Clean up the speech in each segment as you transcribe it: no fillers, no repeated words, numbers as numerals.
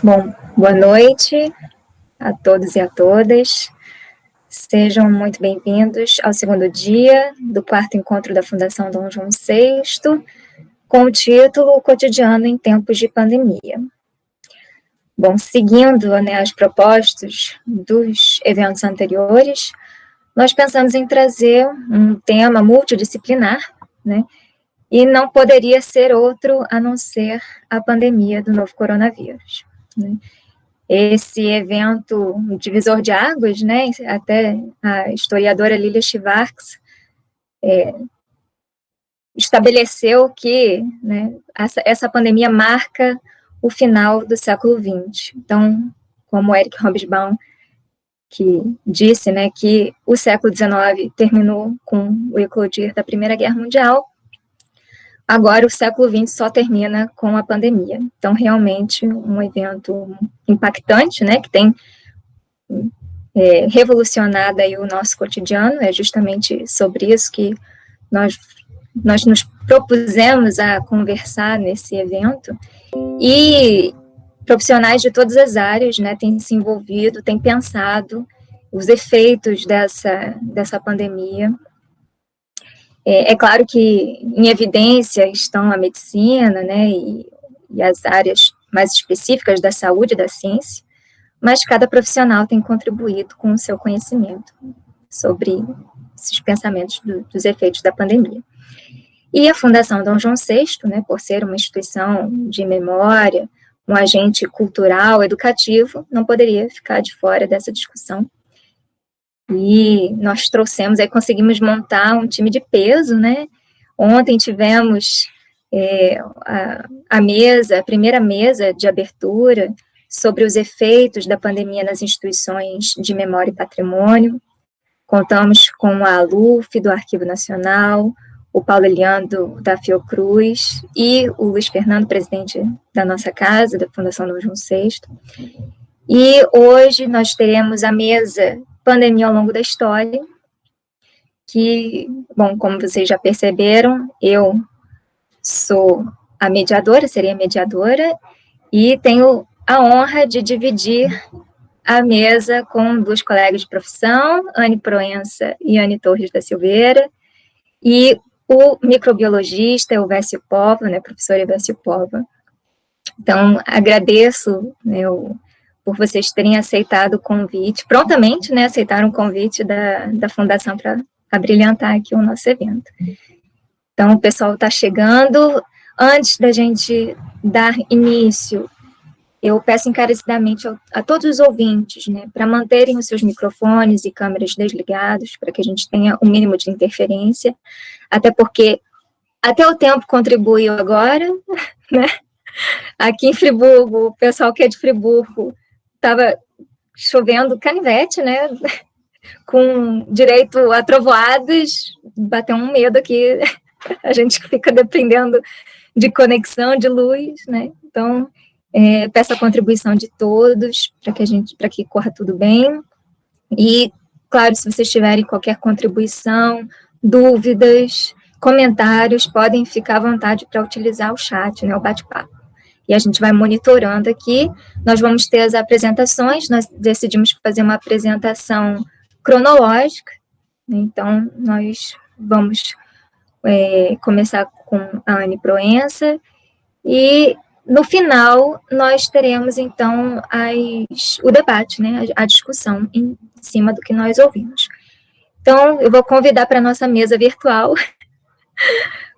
Bom, boa noite a todos e a todas. Sejam muito bem-vindos ao segundo dia do quarto encontro da Fundação Dom João VI, com o título O Cotidiano em Tempos de Pandemia. Bom, seguindo as propostas dos eventos anteriores, nós pensamos em trazer um tema multidisciplinar, e não poderia ser outro a não ser a pandemia do novo coronavírus. Esse evento divisor de águas, até a historiadora Lilia Schwartz estabeleceu que essa pandemia marca o final do século XX. Então, como Eric Hobsbawm que disse, que o século XIX terminou com o eclodir da Primeira Guerra Mundial, agora o século XX só termina com a pandemia. Então, realmente, um evento impactante, que tem revolucionado aí o nosso cotidiano. É justamente sobre isso que nós nos propusemos a conversar nesse evento. E profissionais de todas as áreas têm se envolvido, têm pensado os efeitos dessa pandemia. É claro que em evidência estão a medicina, e as áreas mais específicas da saúde e da ciência, mas cada profissional tem contribuído com o seu conhecimento sobre esses pensamentos dos efeitos da pandemia. E a Fundação Dom João VI, por ser uma instituição de memória, um agente cultural, educativo, não poderia ficar de fora dessa discussão. E nós conseguimos montar um time de peso, Ontem tivemos a primeira mesa de abertura sobre os efeitos da pandemia nas instituições de memória e patrimônio. Contamos com a ALUF, do Arquivo Nacional, o Paulo Eliando, da Fiocruz, e o Luiz Fernando, presidente da nossa casa, da Fundação Dom João VI. E hoje nós teremos a mesa Pandemia ao Longo da História, que, bom, como vocês já perceberam, eu sou seria a mediadora, e tenho a honra de dividir a mesa com duas colegas de profissão, Anne Proença e Anne Torres da Silveira, e o microbiologista Elvésio Pova, professor Elvésio Pova. Então, agradeço por vocês terem aceitado o convite, prontamente, aceitaram o convite da Fundação para abrilhantar aqui o nosso evento. Então, o pessoal está chegando. Antes da gente dar início, eu peço encarecidamente a todos os ouvintes, para manterem os seus microfones e câmeras desligados, para que a gente tenha o mínimo de interferência, até porque até o tempo contribuiu agora, Aqui em Friburgo, o pessoal que é de Friburgo, estava chovendo canivete, com direito a trovoadas, bateu um medo aqui, a gente fica dependendo de conexão, de luz, Então, peço a contribuição de todos, para que corra tudo bem. E, claro, se vocês tiverem qualquer contribuição, dúvidas, comentários, podem ficar à vontade para utilizar o chat, o bate-papo. E a gente vai monitorando aqui. Nós vamos ter as apresentações, nós decidimos fazer uma apresentação cronológica, então nós vamos começar com a Anne Proença, e no final nós teremos então o debate, a discussão em cima do que nós ouvimos. Então, eu vou convidar para a nossa mesa virtual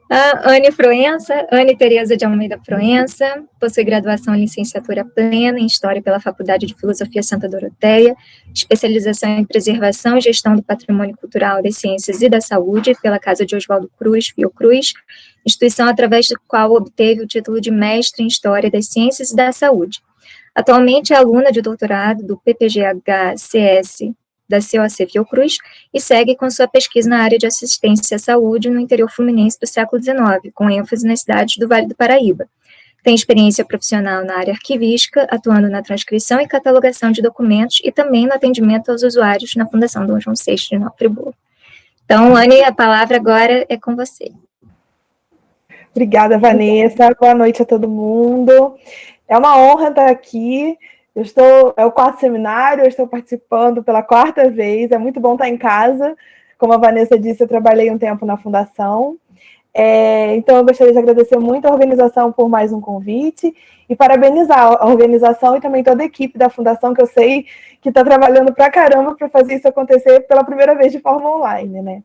a Anne Proença, Anne Tereza de Almeida Proença, possui graduação em licenciatura plena em História pela Faculdade de Filosofia Santa Doroteia, especialização em Preservação e Gestão do Patrimônio Cultural, das Ciências e da Saúde pela Casa de Oswaldo Cruz, Fiocruz, instituição através da qual obteve o título de Mestre em História das Ciências e da Saúde. Atualmente é aluna de doutorado do PPGH-CS da COAC Fiocruz, e segue com sua pesquisa na área de assistência à saúde no interior fluminense do século XIX, com ênfase nas cidades do Vale do Paraíba. Tem experiência profissional na área arquivística, atuando na transcrição e catalogação de documentos e também no atendimento aos usuários na Fundação Dom João VI de Nova Friburgo. Então, Anne, a palavra agora é com você. Obrigada, Vanessa. Boa noite a todo mundo. É uma honra estar aqui. É o quarto seminário, eu estou participando pela quarta vez. É muito bom estar em casa. Como a Vanessa disse, eu trabalhei um tempo na Fundação. Então, eu gostaria de agradecer muito a organização por mais um convite e parabenizar a organização e também toda a equipe da Fundação, que eu sei que está trabalhando pra caramba para fazer isso acontecer pela primeira vez de forma online, né?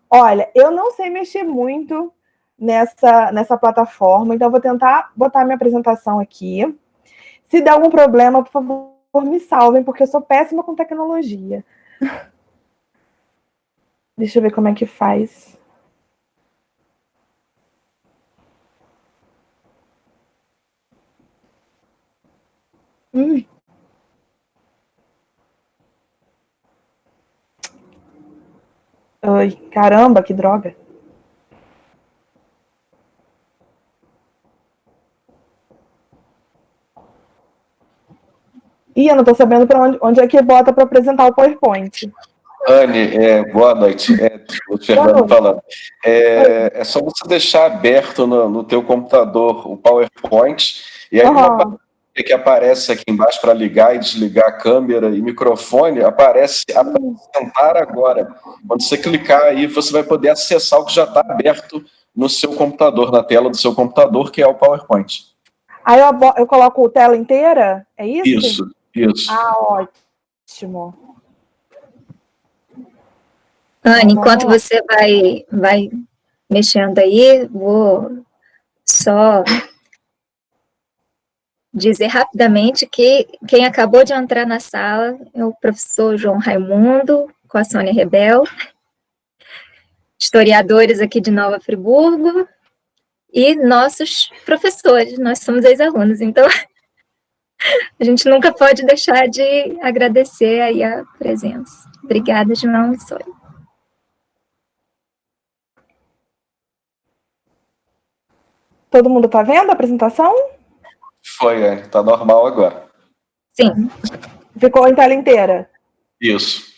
Olha, eu não sei mexer muito nessa plataforma, então eu vou tentar botar minha apresentação aqui. Se der algum problema, por favor, me salvem, porque eu sou péssima com tecnologia. Deixa eu ver como é que faz. Ai, caramba, que droga. Eu não estou sabendo para onde é que bota para apresentar o PowerPoint. Anne, boa noite. O Fernando falando. É só você deixar aberto no teu computador o PowerPoint, e aí que aparece aqui embaixo para ligar e desligar a câmera e microfone, aparece apresentar agora. Quando você clicar aí, você vai poder acessar o que já está aberto no seu computador, na tela do seu computador, que é o PowerPoint. Aí eu coloco a tela inteira? É isso? Isso. Ótimo. Anne, enquanto você vai mexendo aí, vou só dizer rapidamente que quem acabou de entrar na sala é o professor João Raimundo, com a Sônia Rebel, historiadores aqui de Nova Friburgo, e nossos professores, nós somos ex-alunos, então a gente nunca pode deixar de agradecer aí a presença. Obrigada, João e Sônia. Todo mundo está vendo a apresentação? Foi, está normal agora. Sim. Ficou em tela inteira? Isso.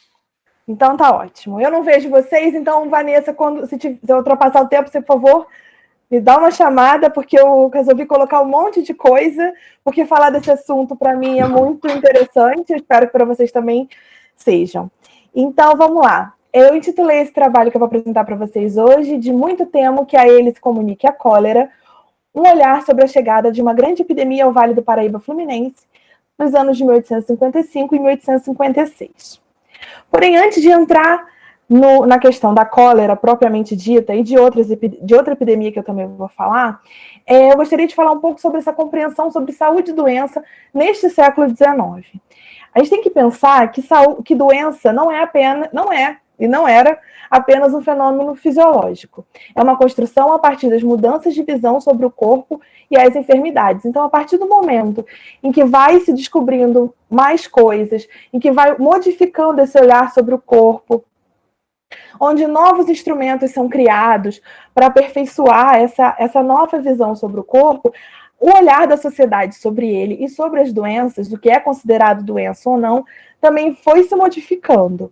Então tá ótimo. Eu não vejo vocês, então, Vanessa, se eu ultrapassar o tempo, você, por favor, me dá uma chamada, porque eu resolvi colocar um monte de coisa, porque falar desse assunto, para mim, é muito interessante, eu espero que para vocês também sejam. Então, vamos lá. Eu intitulei esse trabalho que eu vou apresentar para vocês hoje, De Muito Temo que a ele se comunique a cólera, um olhar sobre a chegada de uma grande epidemia ao Vale do Paraíba Fluminense, nos anos de 1855 e 1856. Porém, antes de entrar na questão da cólera propriamente dita e de outra epidemia que eu também vou falar, eu gostaria de falar um pouco sobre essa compreensão sobre saúde e doença neste século XIX. A gente tem que pensar que doença não era apenas um fenômeno fisiológico. É uma construção a partir das mudanças de visão sobre o corpo e as enfermidades. Então, a partir do momento em que vai se descobrindo mais coisas, em que vai modificando esse olhar sobre o corpo, onde novos instrumentos são criados para aperfeiçoar essa nova visão sobre o corpo, o olhar da sociedade sobre ele e sobre as doenças, do que é considerado doença ou não, também foi se modificando.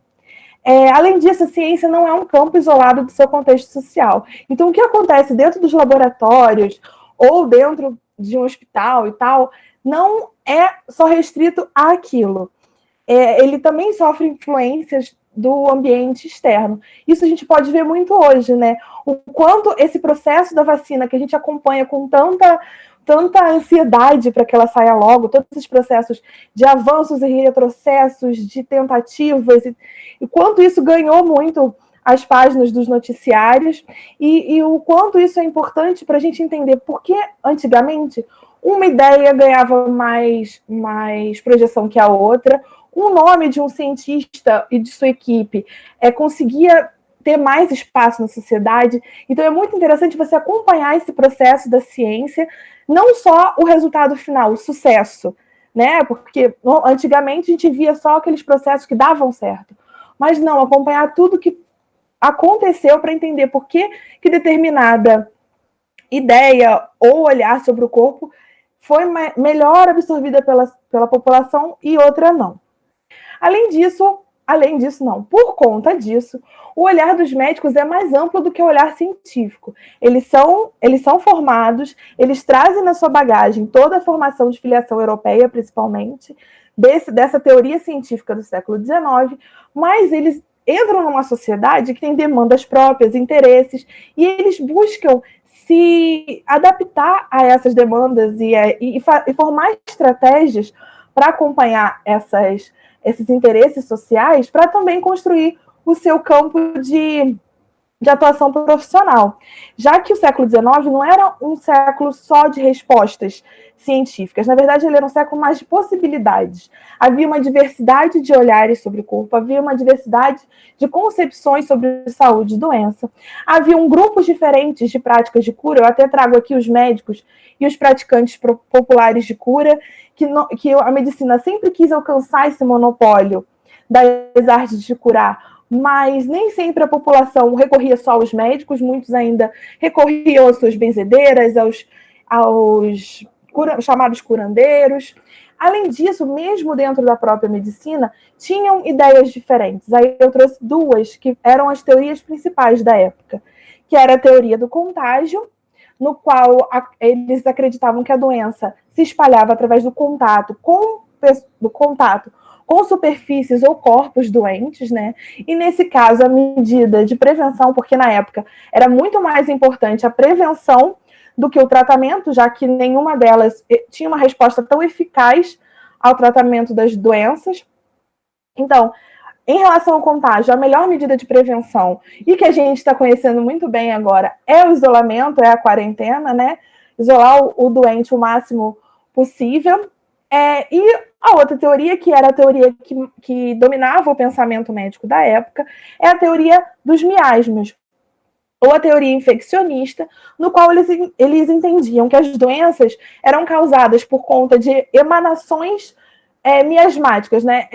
Além disso, a ciência não é um campo isolado do seu contexto social. Então, o que acontece dentro dos laboratórios ou dentro de um hospital e tal, não é só restrito àquilo. Ele também sofre influências do ambiente externo. Isso a gente pode ver muito hoje, né? O quanto esse processo da vacina, que a gente acompanha com tanta ansiedade para que ela saia logo, todos esses processos de avanços e retrocessos, de tentativas, e quanto isso ganhou muito as páginas dos noticiários, e o quanto isso é importante para a gente entender por que, antigamente, uma ideia ganhava mais projeção que a outra, o nome de um cientista e de sua equipe conseguia ter mais espaço na sociedade. Então é muito interessante você acompanhar esse processo da ciência, não só o resultado final, o sucesso, né? Porque antigamente a gente via só aqueles processos que davam certo, mas não, acompanhar tudo que aconteceu para entender por que determinada ideia ou olhar sobre o corpo foi melhor absorvida pela população e outra não. Além disso, além disso, não. Por conta disso, o olhar dos médicos é mais amplo do que o olhar científico. Eles são formados, eles trazem na sua bagagem toda a formação de filiação europeia, principalmente, dessa teoria científica do século XIX, mas eles entram numa sociedade que tem demandas próprias, interesses, e eles buscam se adaptar a essas demandas e formar estratégias para acompanhar esses interesses sociais, para também construir o seu campo de atuação profissional. Já que o século XIX não era um século só de respostas científicas, na verdade ele era um século mais de possibilidades. Havia uma diversidade de olhares sobre o corpo, havia uma diversidade de concepções sobre saúde e doença, haviam grupos diferentes de práticas de cura. Eu até trago aqui os médicos e os praticantes populares de cura, que a medicina sempre quis alcançar esse monopólio das artes de curar, mas nem sempre a população recorria só aos médicos, muitos ainda recorriam às suas benzedeiras, aos chamados curandeiros. Além disso, mesmo dentro da própria medicina, tinham ideias diferentes. Aí eu trouxe duas que eram as teorias principais da época, que era a teoria do contágio, no qual eles acreditavam que a doença se espalhava através do contato com superfícies ou corpos doentes, né? E nesse caso, a medida de prevenção, porque na época era muito mais importante a prevenção do que o tratamento, já que nenhuma delas tinha uma resposta tão eficaz ao tratamento das doenças. Então, em relação ao contágio, a melhor medida de prevenção, e que a gente está conhecendo muito bem agora, é o isolamento, é a quarentena, né? Isolar o doente o máximo possível. E a outra teoria, que era a teoria que dominava o pensamento médico da época, é a teoria dos miasmas, ou a teoria infeccionista, no qual eles entendiam que as doenças eram causadas por conta de emanações miasmáticas, né?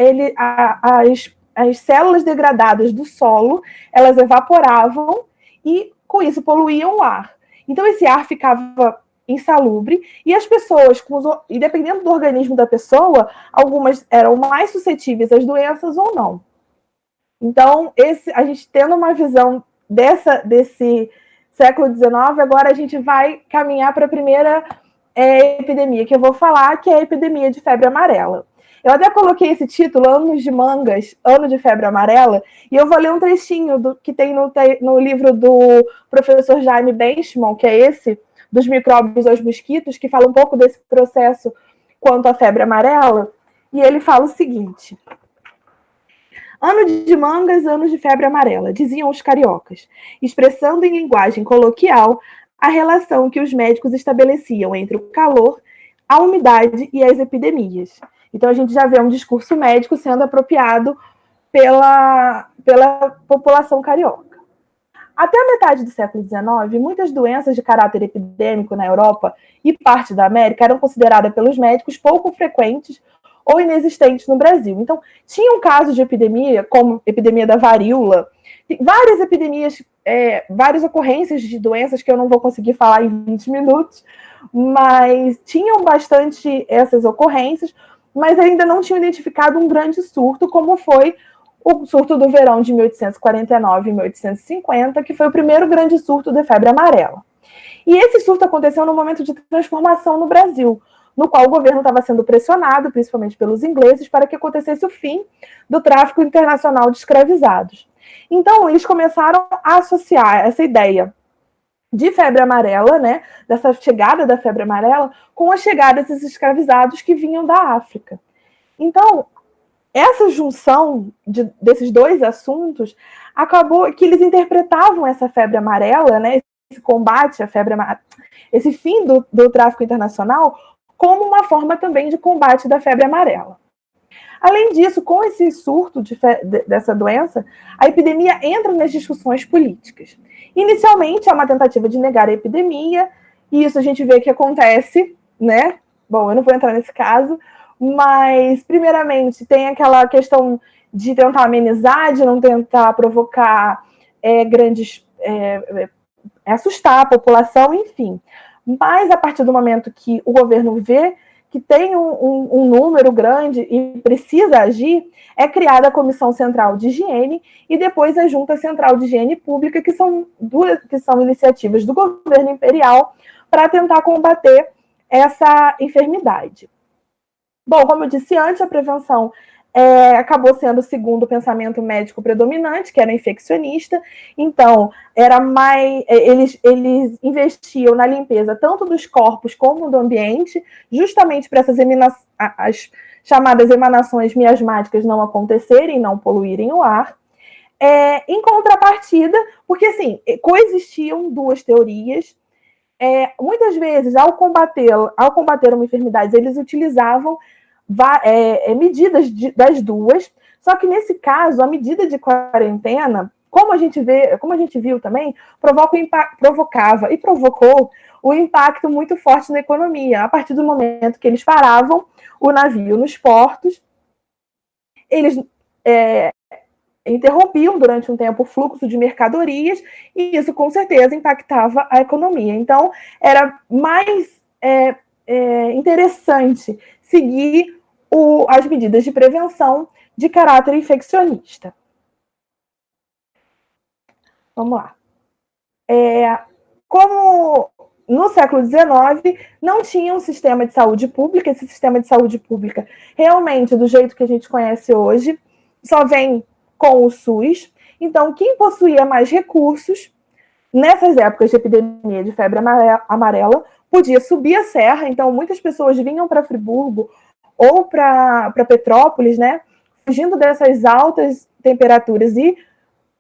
As células degradadas do solo, elas evaporavam e, com isso, poluíam o ar. Então, esse ar ficava insalubre, e as pessoas, e dependendo do organismo da pessoa, algumas eram mais suscetíveis às doenças ou não. Então, a gente tendo uma visão desse século XIX, agora a gente vai caminhar para a primeira epidemia que eu vou falar, que é a epidemia de febre amarela. Eu até coloquei esse título, Anos de Mangas, Ano de Febre Amarela, e eu vou ler um trechinho que tem no livro do professor Jaime Benchimol, que é esse, dos micróbios aos mosquitos, que fala um pouco desse processo quanto à febre amarela, e ele fala o seguinte: ano de mangas, anos de febre amarela, diziam os cariocas, expressando em linguagem coloquial a relação que os médicos estabeleciam entre o calor, a umidade e as epidemias. Então, a gente já vê um discurso médico sendo apropriado pela população carioca. Até a metade do século XIX, muitas doenças de caráter epidêmico na Europa e parte da América eram consideradas pelos médicos pouco frequentes ou inexistentes no Brasil. Então, tinha um caso de epidemia, como a epidemia da varíola, várias epidemias, várias ocorrências de doenças que eu não vou conseguir falar em 20 minutos, mas tinham bastante essas ocorrências, mas ainda não tinham identificado um grande surto, como foi o surto do verão de 1849 e 1850, que foi o primeiro grande surto de febre amarela. E esse surto aconteceu num momento de transformação no Brasil, no qual o governo estava sendo pressionado, principalmente pelos ingleses, para que acontecesse o fim do tráfico internacional de escravizados. Então, eles começaram a associar essa ideia de febre amarela, né, dessa chegada da febre amarela, com a chegada desses escravizados que vinham da África. Então, essa junção desses dois assuntos acabou que eles interpretavam essa febre amarela, né, esse combate à febre amarela, esse fim do tráfico internacional, como uma forma também de combate da febre amarela. Além disso, com esse surto dessa doença, a epidemia entra nas discussões políticas. Inicialmente, há uma tentativa de negar a epidemia, e isso a gente vê que acontece, né? Bom, eu não vou entrar nesse caso, mas, primeiramente, tem aquela questão de tentar amenizar, de não tentar provocar assustar a população, enfim. Mas, a partir do momento que o governo vê que tem um número grande e precisa agir, é criada a Comissão Central de Higiene e depois a Junta Central de Higiene Pública, que são iniciativas do governo imperial para tentar combater essa enfermidade. Bom, como eu disse antes, a prevenção acabou sendo o segundo pensamento médico predominante, que era infeccionista. Então, era mais eles investiam na limpeza tanto dos corpos como do ambiente, justamente para essas as chamadas emanações miasmáticas não acontecerem, não poluírem o ar. Em contrapartida, porque assim, coexistiam duas teorias. Muitas vezes, ao combater uma enfermidade, eles utilizavam medidas das duas, só que nesse caso, a medida de quarentena, como a gente viu também, provocava e provocou um impacto muito forte na economia. A partir do momento que eles paravam o navio nos portos, eles interrompiam durante um tempo o fluxo de mercadorias, e isso com certeza impactava a economia. Então, era mais interessante seguir as medidas de prevenção de caráter infeccionista. Vamos lá. Como no século XIX não tinha um sistema de saúde pública, esse sistema de saúde pública realmente do jeito que a gente conhece hoje, só vem com o SUS. Então, quem possuía mais recursos, nessas épocas de epidemia de febre amarela, podia subir a serra. Então, muitas pessoas vinham para Friburgo ou para Petrópolis, né, fugindo dessas altas temperaturas e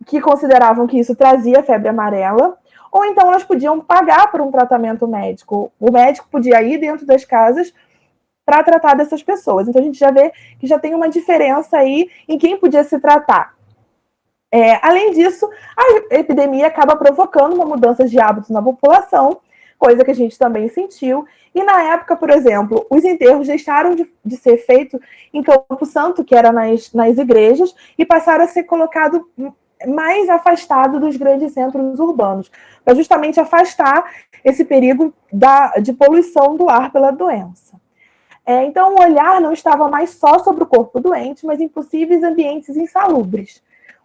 que consideravam que isso trazia febre amarela, ou então elas podiam pagar por um tratamento médico. O médico podia ir dentro das casas para tratar dessas pessoas. Então, a gente já vê que já tem uma diferença aí em quem podia se tratar. Além disso, a epidemia acaba provocando uma mudança de hábitos na população, coisa que a gente também sentiu. E na época, por exemplo, os enterros deixaram de ser feitos em Campo Santo, que era nas igrejas, e passaram a ser colocados mais afastado dos grandes centros urbanos, para justamente afastar esse perigo de poluição do ar pela doença. Então, o olhar não estava mais só sobre o corpo doente, mas em possíveis ambientes insalubres,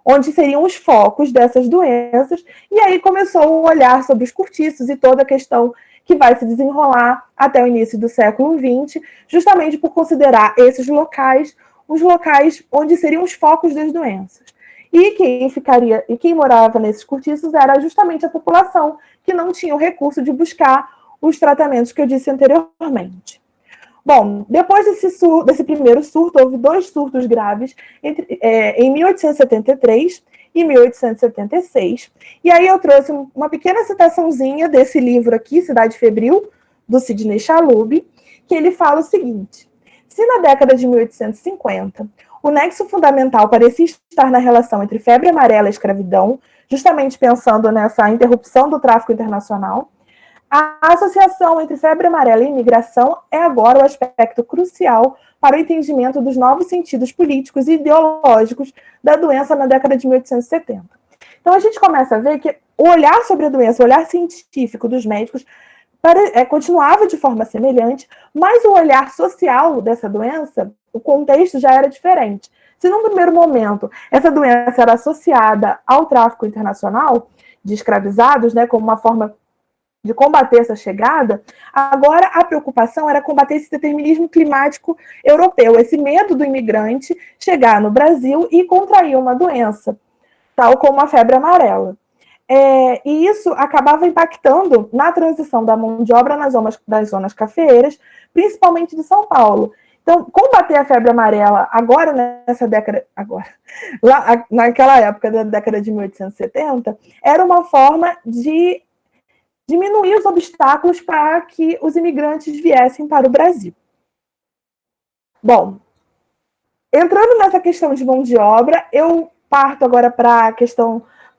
onde seriam os focos dessas doenças, e aí começou o olhar sobre os cortiços e toda a questão que vai se desenrolar até o início do século XX, justamente por considerar esses locais os locais onde seriam os focos das doenças. E quem morava nesses cortiços era justamente a população que não tinha o recurso de buscar os tratamentos que eu disse anteriormente. Bom, depois desse primeiro surto, houve dois surtos graves em 1873 e 1876. E aí eu trouxe uma pequena citaçãozinha desse livro aqui, Cidade Febril, do Sidney Chalub, que ele fala o seguinte: se na década de 1850 o nexo fundamental parecia estar na relação entre febre amarela e escravidão, justamente pensando nessa interrupção do tráfico internacional, a associação entre febre amarela e imigração é agora o aspecto crucial para o entendimento dos novos sentidos políticos e ideológicos da doença na década de 1870. Então, a gente começa a ver que o olhar sobre a doença, o olhar científico dos médicos, continuava de forma semelhante, mas o olhar social dessa doença, o contexto já era diferente. Se, num primeiro momento, essa doença era associada ao tráfico internacional de escravizados, né, como uma forma de combater essa chegada, agora a preocupação era combater esse determinismo climático europeu, esse medo do imigrante chegar no Brasil e contrair uma doença, tal como a febre amarela. E isso acabava impactando na transição da mão de obra nas zonas cafeeiras, principalmente de São Paulo. Então, combater a febre amarela naquela época da década de 1870, era uma forma de diminuir os obstáculos para que os imigrantes viessem para o Brasil. Bom, entrando nessa questão de mão de obra, eu parto agora para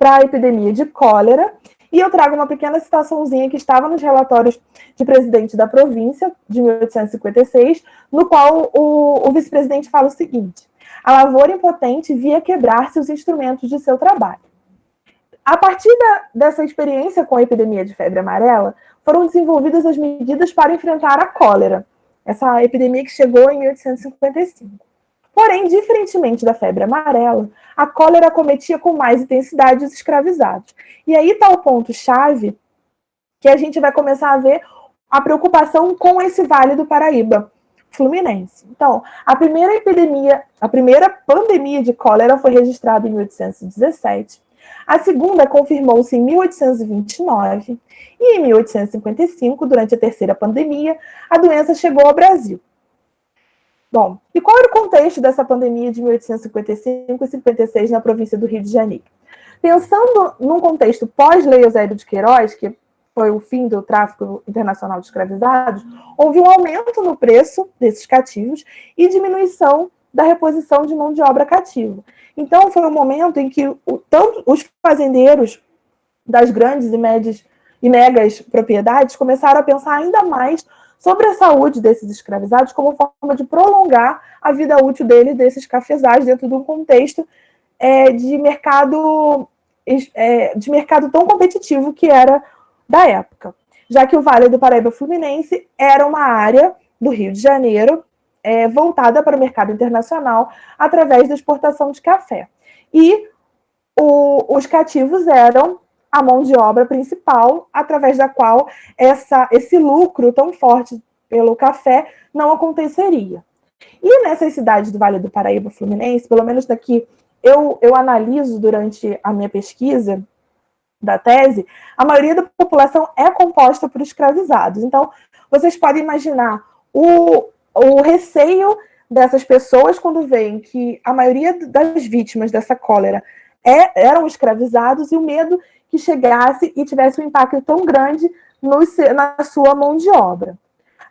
a epidemia de cólera, e eu trago uma pequena citaçãozinha que estava nos relatórios de presidente da província, de 1856, no qual o vice-presidente fala o seguinte: a lavoura impotente via quebrar-se os instrumentos de seu trabalho. A partir dessa experiência com a epidemia de febre amarela, foram desenvolvidas as medidas para enfrentar a cólera. essa epidemia que chegou em 1855. Porém, diferentemente da febre amarela, a cólera acometia com mais intensidade os escravizados. E aí está o ponto-chave que a gente vai começar a ver a preocupação com esse Vale do Paraíba Fluminense. Então, a primeira pandemia de cólera foi registrada em 1817. A segunda confirmou-se em 1829 e em 1855, durante a terceira pandemia, a doença chegou ao Brasil. Bom, e qual era o contexto dessa pandemia de 1855 e 56 na província do Rio de Janeiro? Pensando num contexto pós-Lei Eusébio de Queiroz, que foi o fim do tráfico internacional de escravizados, houve um aumento no preço desses cativos e diminuição da reposição de mão de obra cativa. Então, foi um momento em que tanto os fazendeiros das grandes e megas propriedades começaram a pensar ainda mais sobre a saúde desses escravizados como forma de prolongar a vida útil deles, desses cafezais, dentro de um contexto de mercado tão competitivo que era da época, já que o Vale do Paraíba Fluminense era uma área do Rio de Janeiro voltada para o mercado internacional através da exportação de café. E os cativos eram a mão de obra principal, através da qual esse lucro tão forte pelo café não aconteceria. E nessas cidades do Vale do Paraíba Fluminense, pelo menos daqui eu analiso durante a minha pesquisa da tese, a maioria da população é composta por escravizados. Então, vocês podem imaginar o receio dessas pessoas quando veem que a maioria das vítimas dessa cólera eram escravizados e o medo que chegasse e tivesse um impacto tão grande na sua mão de obra.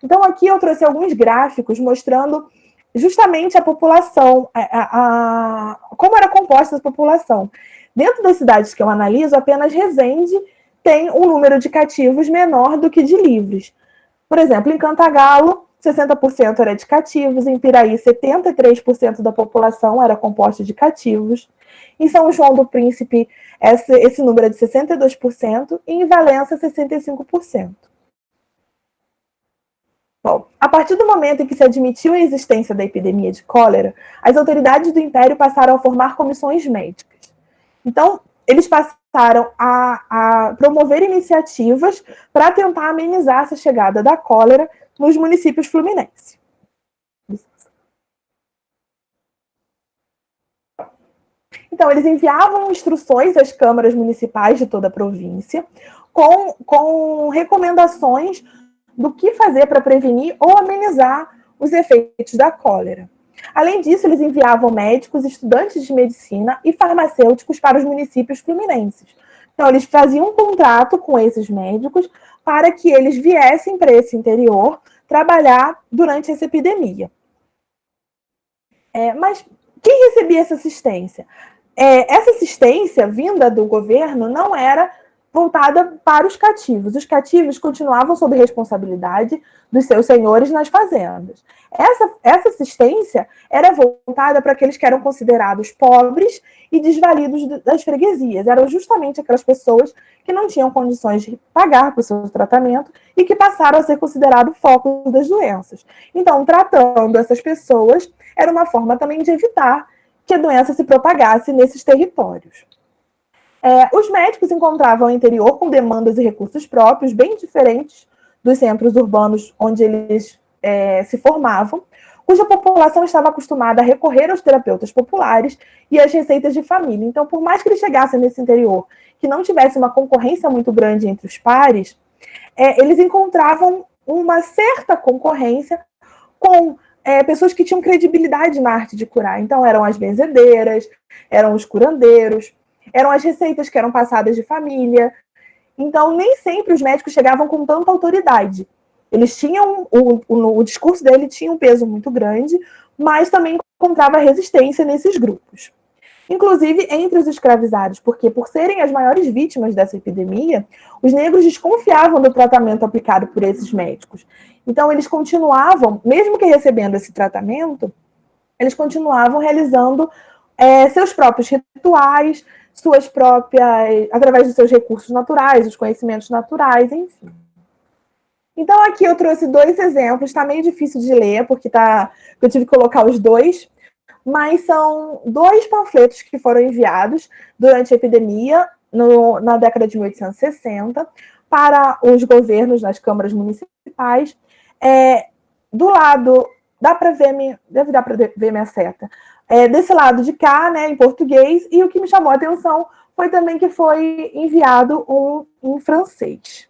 Então, aqui eu trouxe alguns gráficos mostrando justamente a população, como era composta essa população. Dentro das cidades que eu analiso, apenas Resende tem um número de cativos menor do que de livres. Por exemplo, em Cantagalo, 60% era de cativos, em Piraí, 73% da população era composta de cativos. Em São João do Príncipe, esse número é de 62%, e em Valença, 65%. Bom, a partir do momento em que se admitiu a existência da epidemia de cólera, as autoridades do Império passaram a formar comissões médicas. Então, eles passaram a promover iniciativas para tentar amenizar essa chegada da cólera nos municípios fluminenses. Então, eles enviavam instruções às câmaras municipais de toda a província com recomendações do que fazer para prevenir ou amenizar os efeitos da cólera. Além disso, eles enviavam médicos, estudantes de medicina e farmacêuticos para os municípios fluminenses. Então, eles faziam um contrato com esses médicos para que eles viessem para esse interior trabalhar durante essa epidemia. Mas quem recebia essa assistência? Essa assistência vinda do governo não era voltada para os cativos. Os cativos continuavam sob responsabilidade dos seus senhores nas fazendas. Essa assistência era voltada para aqueles que eram considerados pobres e desvalidos das freguesias. Eram justamente aquelas pessoas que não tinham condições de pagar por seu tratamento e que passaram a ser considerados focos das doenças. Então, tratando essas pessoas, era uma forma também de evitar que a doença se propagasse nesses territórios. Os médicos encontravam o interior com demandas e recursos próprios, bem diferentes dos centros urbanos onde eles se formavam, cuja população estava acostumada a recorrer aos terapeutas populares e às receitas de família. Então, por mais que eles chegassem nesse interior, que não tivesse uma concorrência muito grande entre os pares, eles encontravam uma certa concorrência com pessoas que tinham credibilidade na arte de curar. Então, eram as benzedeiras, eram os curandeiros, eram as receitas que eram passadas de família. Então, nem sempre os médicos chegavam com tanta autoridade. Eles tinham, o discurso dele tinha um peso muito grande, mas também encontrava resistência nesses grupos. Inclusive entre os escravizados, porque por serem as maiores vítimas dessa epidemia, os negros desconfiavam do tratamento aplicado por esses médicos. Então, eles continuavam, mesmo que recebendo esse tratamento, eles continuavam realizando seus próprios rituais, através dos seus recursos naturais, os conhecimentos naturais, enfim. Então, aqui eu trouxe 2 exemplos, está meio difícil de ler, porque eu tive que colocar os 2, mas são 2 panfletos que foram enviados durante a epidemia, na década de 1860, para os governos nas câmaras municipais. Do lado, deve dar para ver minha seta, desse lado de cá, né, em português, e o que me chamou a atenção foi também que foi enviado um em francês.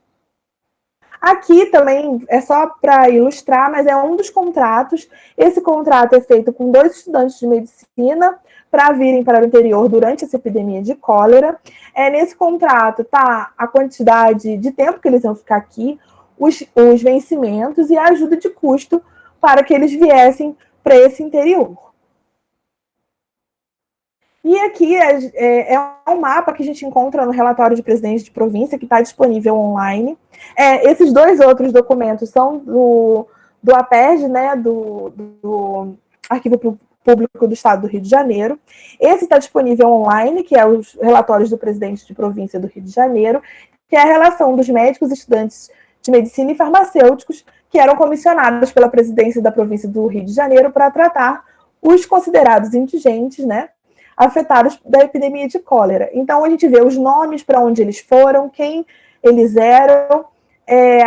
Aqui também é só para ilustrar, mas é um dos contratos. Esse contrato é feito com 2 estudantes de medicina para virem para o interior durante essa epidemia de cólera. Nesse contrato está a quantidade de tempo que eles vão ficar aqui, os vencimentos e a ajuda de custo para que eles viessem para esse interior. E aqui é um mapa que a gente encontra no relatório de presidente de província, que está disponível online. Esses 2 outros documentos são do APERJ, né, do Arquivo Público do Estado do Rio de Janeiro. Esse está disponível online, que é os relatórios do presidente de província do Rio de Janeiro, que é a relação dos médicos, estudantes de medicina e farmacêuticos que eram comissionados pela presidência da província do Rio de Janeiro para tratar os considerados indigentes, né, afetados da epidemia de cólera. Então, a gente vê os nomes, para onde eles foram, quem eles eram,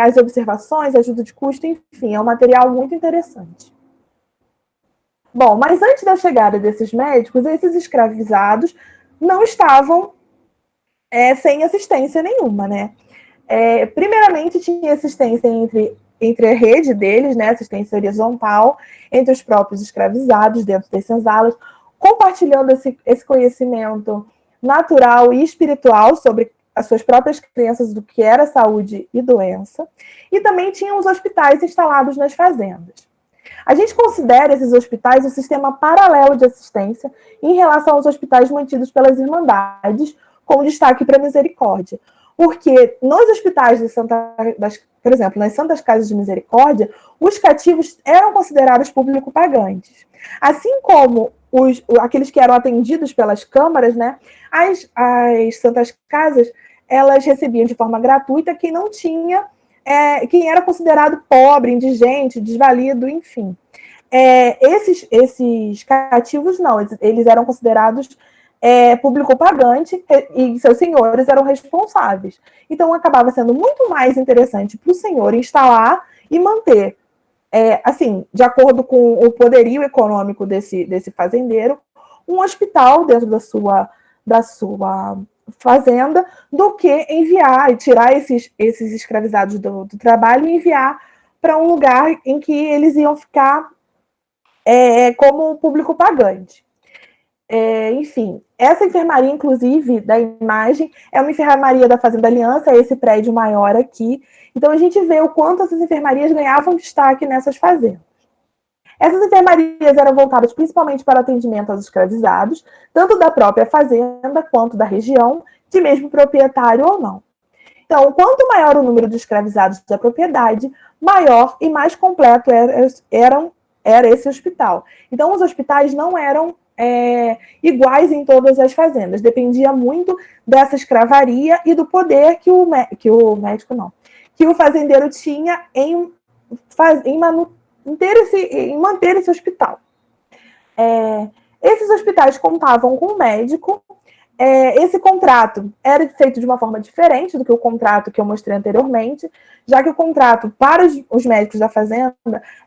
as observações, ajuda de custo, enfim, é um material muito interessante. Bom, mas antes da chegada desses médicos, esses escravizados não estavam sem assistência nenhuma, né? Primeiramente, tinha assistência entre a rede deles, né, assistência horizontal, entre os próprios escravizados, dentro das senzalas, compartilhando esse conhecimento natural e espiritual sobre as suas próprias crenças do que era saúde e doença, e também tinham os hospitais instalados nas fazendas. A gente considera esses hospitais um sistema paralelo de assistência em relação aos hospitais mantidos pelas Irmandades, com destaque para a Misericórdia, porque nos hospitais por exemplo, nas Santas Casas de Misericórdia, os cativos eram considerados público pagantes. Assim como aqueles que eram atendidos pelas câmaras, né, as Santas Casas, elas recebiam de forma gratuita quem não tinha, quem era considerado pobre, indigente, desvalido, enfim. Esses cativos, não, eles eram considerados público pagante e seus senhores eram responsáveis. Então, acabava sendo muito mais interessante para o senhor instalar e manter, assim, de acordo com o poderio econômico desse fazendeiro, um hospital dentro da sua fazenda, do que enviar e tirar esses escravizados do trabalho e enviar para um lugar em que eles iam ficar como público pagante. Enfim, essa enfermaria, inclusive, da imagem, é uma enfermaria da Fazenda Aliança, é esse prédio maior aqui. Então, a gente vê o quanto essas enfermarias ganhavam destaque nessas fazendas. Essas enfermarias eram voltadas principalmente para atendimento aos escravizados, tanto da própria fazenda quanto da região, de mesmo proprietário ou não. Então, quanto maior o número de escravizados da propriedade, maior e mais completo era esse hospital. Então, os hospitais não eram iguais em todas as fazendas, dependia muito dessa escravaria e do poder que o fazendeiro tinha em manter esse hospital. Esses hospitais contavam com um médico. Esse contrato era feito de uma forma diferente do que o contrato que eu mostrei anteriormente, já que o contrato para os médicos da fazenda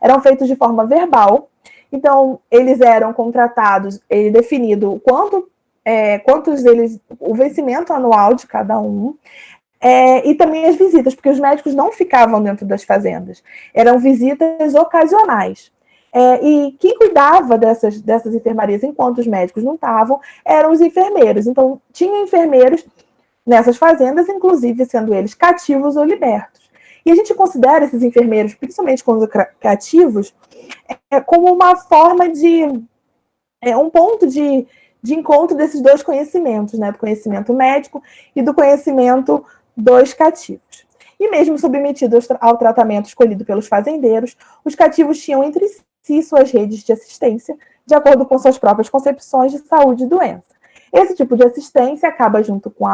eram feitos de forma verbal. Então, eles eram contratados, definido o vencimento anual de cada um, e também as visitas, porque os médicos não ficavam dentro das fazendas, eram visitas ocasionais. E quem cuidava dessas enfermarias enquanto os médicos não estavam eram os enfermeiros. Então, tinha enfermeiros nessas fazendas, inclusive sendo eles cativos ou libertos. E a gente considera esses enfermeiros, principalmente quando cativos, como uma forma de um ponto de encontro desses 2 conhecimentos, né, do conhecimento médico e do conhecimento dos cativos. E mesmo submetidos ao tratamento escolhido pelos fazendeiros, os cativos tinham entre si suas redes de assistência, de acordo com suas próprias concepções de saúde e doença. Esse tipo de assistência acaba junto com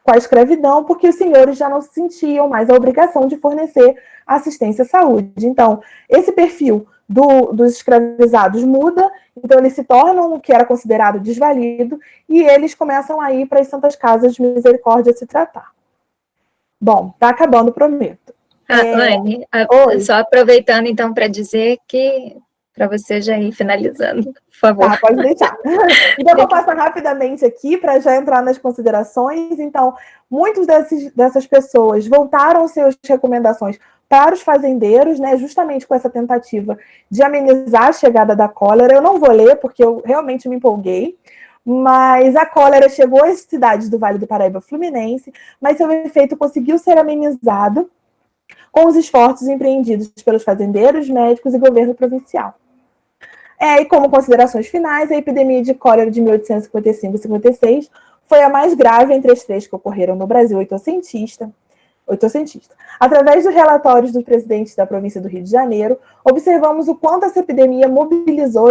com a escravidão, porque os senhores já não se sentiam mais a obrigação de fornecer assistência à saúde. Então, esse perfil dos escravizados muda, então eles se tornam o que era considerado desvalido, e eles começam a ir para as santas casas de misericórdia se tratar. Bom, tá acabando, prometo. Anne, só aproveitando então para dizer que, para você já ir finalizando, por favor. Tá, pode deixar. Então, eu vou passar rapidamente aqui para já entrar nas considerações. Então, muitas dessas pessoas voltaram suas recomendações para os fazendeiros, né, justamente com essa tentativa de amenizar a chegada da cólera. Eu não vou ler, porque eu realmente me empolguei, mas a cólera chegou às cidades do Vale do Paraíba Fluminense, mas seu efeito conseguiu ser amenizado com os esforços empreendidos pelos fazendeiros, médicos e governo provincial. E como considerações finais, a epidemia de cólera de 1855 e 56 foi a mais grave entre as três que ocorreram no Brasil oitocentista. Através dos relatórios dos presidentes da província do Rio de Janeiro, observamos o quanto essa epidemia mobilizou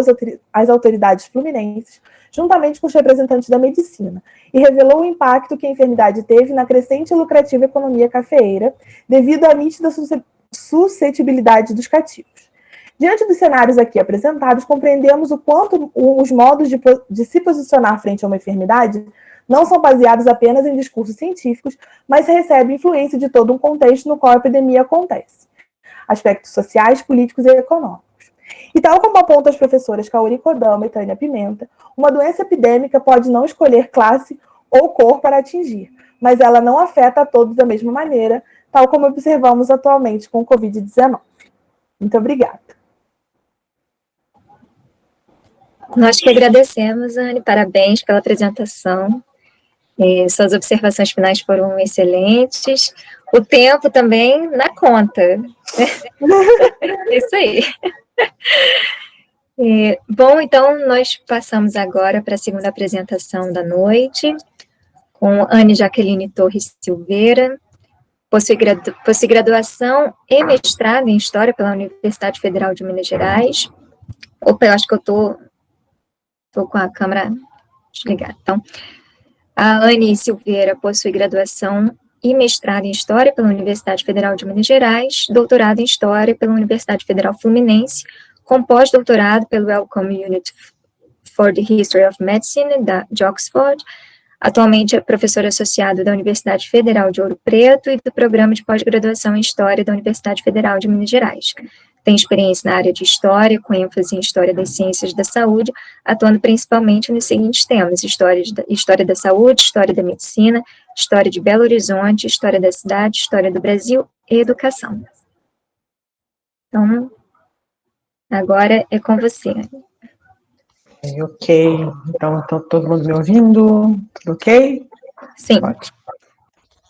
as autoridades fluminenses, juntamente com os representantes da medicina, e revelou o impacto que a enfermidade teve na crescente e lucrativa economia cafeeira, devido à nítida suscetibilidade dos cativos. Diante dos cenários aqui apresentados, compreendemos o quanto os modos de se posicionar frente a uma enfermidade não são baseados apenas em discursos científicos, mas recebem influência de todo um contexto no qual a epidemia acontece. Aspectos sociais, políticos e econômicos. E tal como apontam as professoras Kaori Kodama e Tânia Pimenta, uma doença epidêmica pode não escolher classe ou cor para atingir, mas ela não afeta a todos da mesma maneira, tal como observamos atualmente com o Covid-19. Muito obrigada. Nós que agradecemos, Anne, parabéns pela apresentação. Suas observações finais foram excelentes. O tempo também na conta. Isso aí. Bom, então nós passamos agora para a segunda apresentação da noite, com Anne Jaqueline Torres Silveira, pós-graduação e mestrado em História pela Universidade Federal de Minas Gerais. Opa, eu acho que eu estou com a câmera desligada. Então, a Anne Silveira possui graduação e mestrado em História pela Universidade Federal de Minas Gerais, doutorado em História pela Universidade Federal Fluminense, com pós-doutorado pelo Wellcome Unit for the History of Medicine, de Oxford. Atualmente é professora associada da Universidade Federal de Ouro Preto e do Programa de Pós-Graduação em História da Universidade Federal de Minas Gerais. Tem experiência na área de História, com ênfase em História das Ciências da Saúde, atuando principalmente nos seguintes temas: História da Saúde, História da Medicina, História de Belo Horizonte, História da Cidade, História do Brasil e Educação. Então, agora é com você. Ok, então todo mundo me ouvindo? Tudo ok? Sim. Ótimo.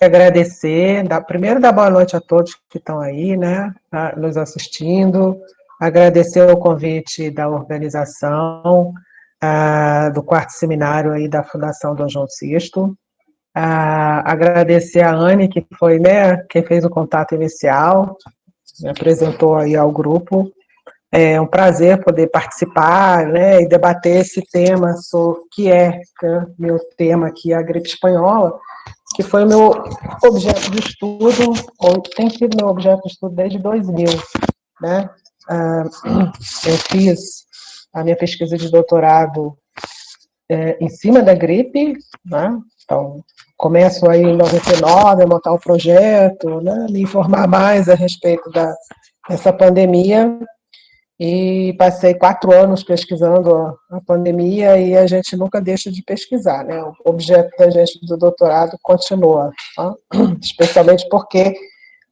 Agradecer, primeiro dar boa noite a todos que estão aí, né, nos assistindo, agradecer o convite da organização do quarto seminário aí da Fundação Dom João VI, agradecer a Anne, que foi, né, quem fez o contato inicial, me apresentou aí ao grupo. É um prazer poder participar, né, e debater esse tema, que é meu tema aqui, a gripe espanhola, que foi o meu objeto de estudo, ou tem sido meu objeto de estudo desde 2000, né? Eu fiz a minha pesquisa de doutorado em cima da gripe, né? Então, começo aí em 99 a montar o projeto, né, me informar mais a respeito dessa pandemia, e passei 4 anos pesquisando a pandemia, e a gente nunca deixa de pesquisar, né? O objeto da gente do doutorado continua, tá? Especialmente porque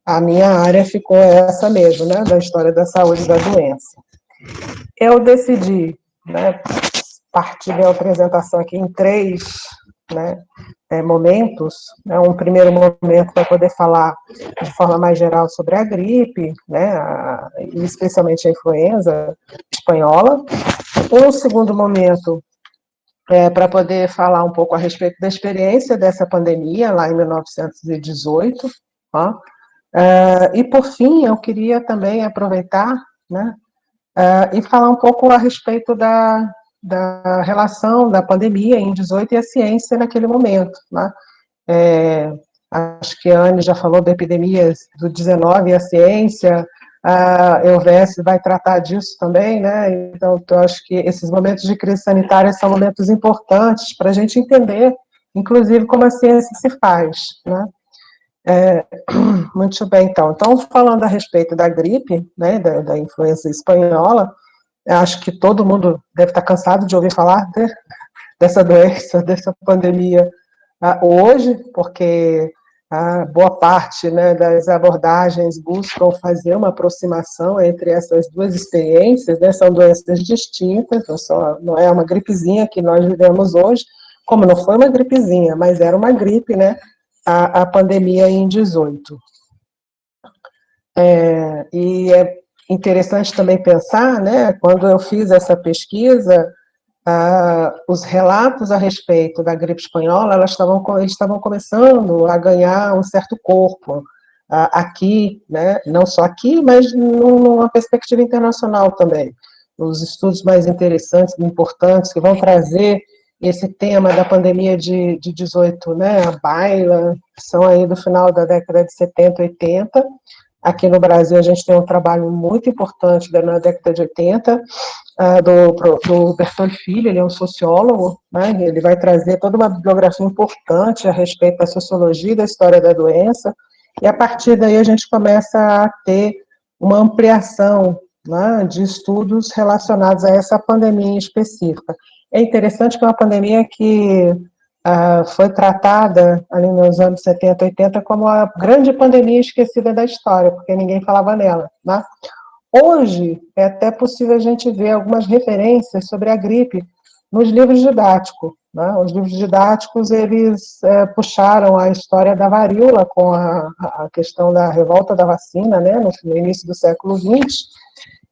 a minha área ficou essa mesmo, né? Da história da saúde e da doença. Eu decidi, né, partir da apresentação aqui em 3, né, momentos, né, um primeiro momento para poder falar de forma mais geral sobre a gripe, né, e especialmente a influenza espanhola. Um segundo momento para poder falar um pouco a respeito da experiência dessa pandemia lá em 1918, ó. E por fim eu queria também aproveitar, né, e falar um pouco a respeito da relação da pandemia em 18 e a ciência naquele momento, né? Acho que a Anne já falou da epidemia do 19 e a ciência, a EUVS vai tratar disso também, né? Então, eu acho que esses momentos de crise sanitária são momentos importantes para a gente entender, inclusive, como a ciência se faz, né? Muito bem, então. Então, falando a respeito da gripe, né, da influenza espanhola, acho que todo mundo deve estar cansado de ouvir falar dessa doença, dessa pandemia hoje, porque boa parte, né, das abordagens buscam fazer uma aproximação entre essas duas experiências, né, são doenças distintas, não é uma gripezinha que nós vivemos hoje, como não foi uma gripezinha, mas era uma gripe, né, a pandemia em 18. E é interessante também pensar, né, quando eu fiz essa pesquisa, os relatos a respeito da gripe espanhola, eles estavam começando a ganhar um certo corpo aqui, né, não só aqui, mas numa perspectiva internacional também. Os estudos mais interessantes, importantes, que vão trazer esse tema da pandemia de 18, né, a baila, são aí do final da década de 70, 80. Aqui no Brasil, a gente tem um trabalho muito importante na década de 80, do Bertolli Filho, ele é um sociólogo, né, ele vai trazer toda uma bibliografia importante a respeito da sociologia e da história da doença, e a partir daí a gente começa a ter uma ampliação, né, de estudos relacionados a essa pandemia em específica. É interessante que é uma pandemia que foi tratada ali nos anos 70, 80 como a grande pandemia esquecida da história, porque ninguém falava nela, né? Hoje, é até possível a gente ver algumas referências sobre a gripe nos livros didáticos, né? Os livros didáticos, eles puxaram a história da varíola com a questão da revolta da vacina, né, no início do século XX,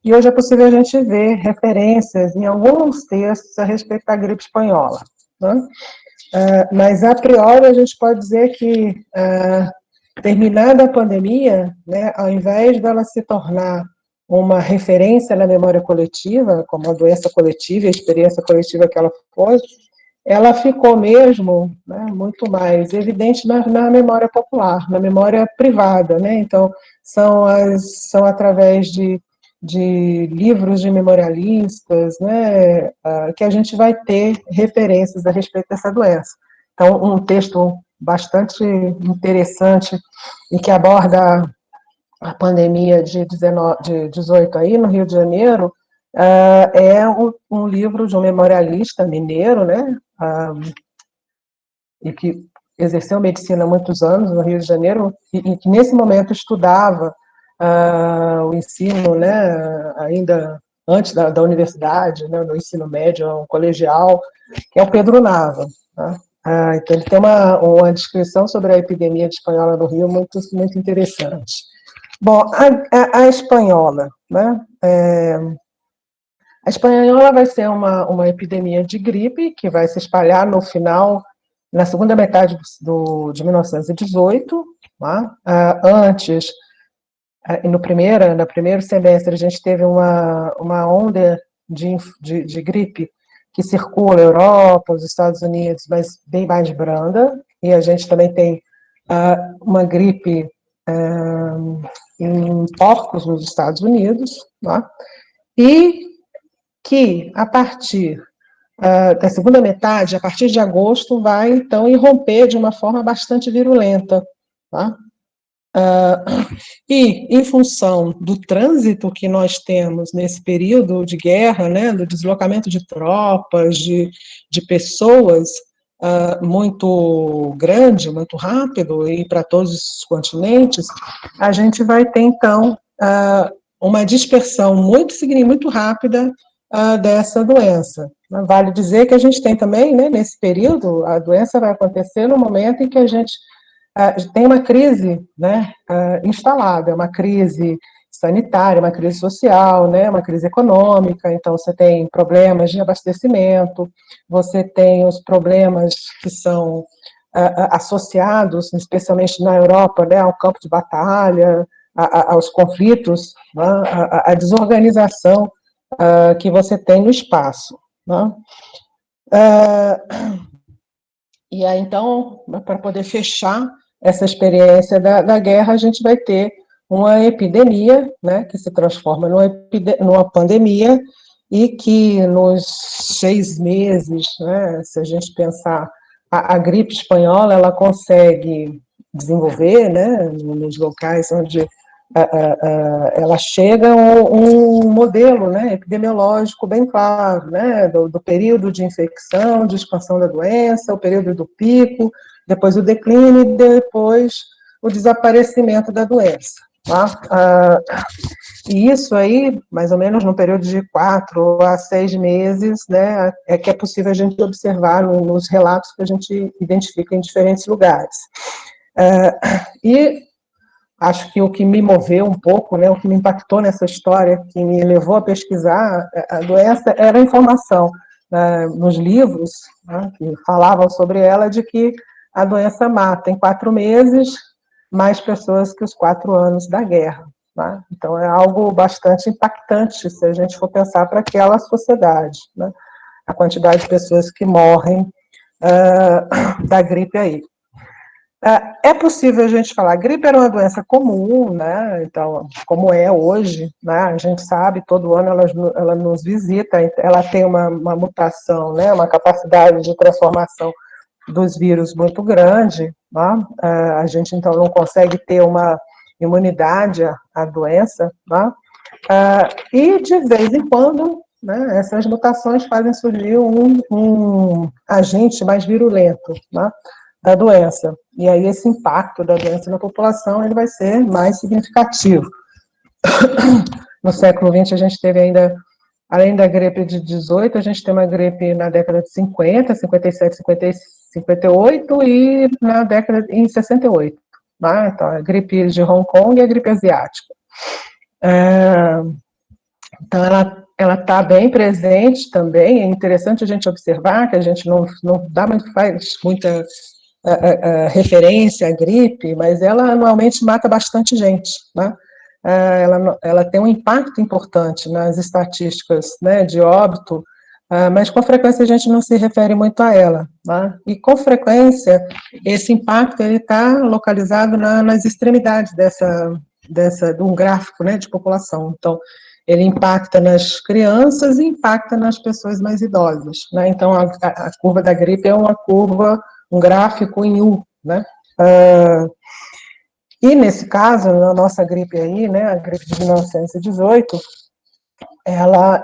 e hoje é possível a gente ver referências em alguns textos a respeito da gripe espanhola, né? Mas, a priori, a gente pode dizer que, terminada a pandemia, né, ao invés dela se tornar uma referência na memória coletiva, como a doença coletiva, a experiência coletiva que ela foi, ela ficou mesmo, né, muito mais evidente na memória popular, na memória privada, né? Então, são através de livros de memorialistas, né, que a gente vai ter referências a respeito dessa doença. Então, um texto bastante interessante e que aborda a pandemia de 18 aí no Rio de Janeiro, é um livro de um memorialista mineiro, né, e que exerceu medicina há muitos anos no Rio de Janeiro, e que nesse momento estudava o ensino, né, ainda antes da universidade, né, no ensino médio, um colegial, que é o Pedro Nava, tá? Então, ele tem uma descrição sobre a epidemia de espanhola no Rio muito, muito interessante. Bom, a espanhola, né? A espanhola vai ser uma epidemia de gripe que vai se espalhar na segunda metade de 1918, tá? Antes, no primeiro semestre, a gente teve uma onda de gripe que circula a Europa, os Estados Unidos, mas bem mais branda, e a gente também tem uma gripe em porcos nos Estados Unidos, tá? E que, a partir da segunda metade, a partir de agosto, vai, então, irromper de uma forma bastante virulenta, tá? E, em função do trânsito que nós temos nesse período de guerra, né, do deslocamento de tropas, de pessoas, muito grande, muito rápido, e para todos os continentes, a gente vai ter, então, uma dispersão muito rápida dessa doença. Vale dizer que a gente tem também, né, nesse período, a doença vai acontecer no momento em que a gente tem uma crise, né, instalada, uma crise sanitária, uma crise social, né, uma crise econômica, então você tem problemas de abastecimento, você tem os problemas que são associados, especialmente na Europa, né, ao campo de batalha, aos conflitos, né, à desorganização que você tem no espaço, né? E aí, então, para poder fechar essa experiência da guerra, a gente vai ter uma epidemia, né, que se transforma numa pandemia, e que nos 6 meses, né, se a gente pensar, a gripe espanhola, ela consegue desenvolver, né, nos locais onde ela chega um modelo, né, epidemiológico bem claro, né, do período de infecção, de expansão da doença, o período do pico, depois o declínio e depois o desaparecimento da doença. Tá? E isso aí, mais ou menos no período de 4 a 6 meses, né, é que é possível a gente observar nos relatos que a gente identifica em diferentes lugares. E acho que o que me moveu um pouco, né, o que me impactou nessa história, que me levou a pesquisar a doença, era a informação nos livros, né, que falavam sobre ela, de que a doença mata em 4 meses mais pessoas que os 4 anos da guerra. Tá? Então, é algo bastante impactante, se a gente for pensar para aquela sociedade, né, a quantidade de pessoas que morrem da gripe aí. É possível a gente falar, a gripe era uma doença comum, né, então, como é hoje, né, a gente sabe, todo ano ela nos visita, ela tem uma mutação, né, uma capacidade de transformação dos vírus muito grande, né, a gente, então, não consegue ter uma imunidade à doença, né, e, de vez em quando, né, essas mutações fazem surgir um agente mais virulento, né, da doença. E aí esse impacto da doença na população ele vai ser mais significativo. No século XX a gente teve ainda, além da gripe de 18, a gente tem uma gripe na década de 50, 57, 58 e na década em 68. Né? Então, a gripe de Hong Kong e a gripe asiática. Então, ela está bem presente também. É interessante a gente observar que a gente não faz muita referência à gripe, mas ela anualmente mata bastante gente, né? Ela tem um impacto importante nas estatísticas, né, de óbito, mas com frequência a gente não se refere muito a ela, né? E com frequência esse impacto está localizado nas extremidades de um gráfico, né, de população. Então, ele impacta nas crianças e impacta nas pessoas mais idosas, né? Então, a curva da gripe é uma curva, um gráfico em U, né? E nesse caso, na nossa gripe aí, né, a gripe de 1918,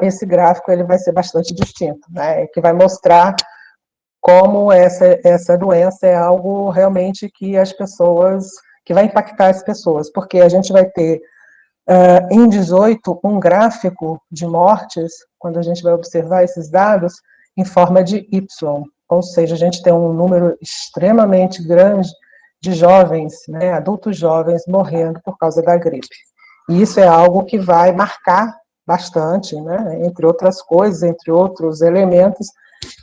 esse gráfico ele vai ser bastante distinto, né? Que vai mostrar como essa doença é algo realmente que vai impactar as pessoas, porque a gente vai ter em 18, um gráfico de mortes, quando a gente vai observar esses dados, em forma de Y, ou seja, a gente tem um número extremamente grande de jovens, né, adultos jovens, morrendo por causa da gripe. E isso é algo que vai marcar bastante, né, entre outras coisas, entre outros elementos,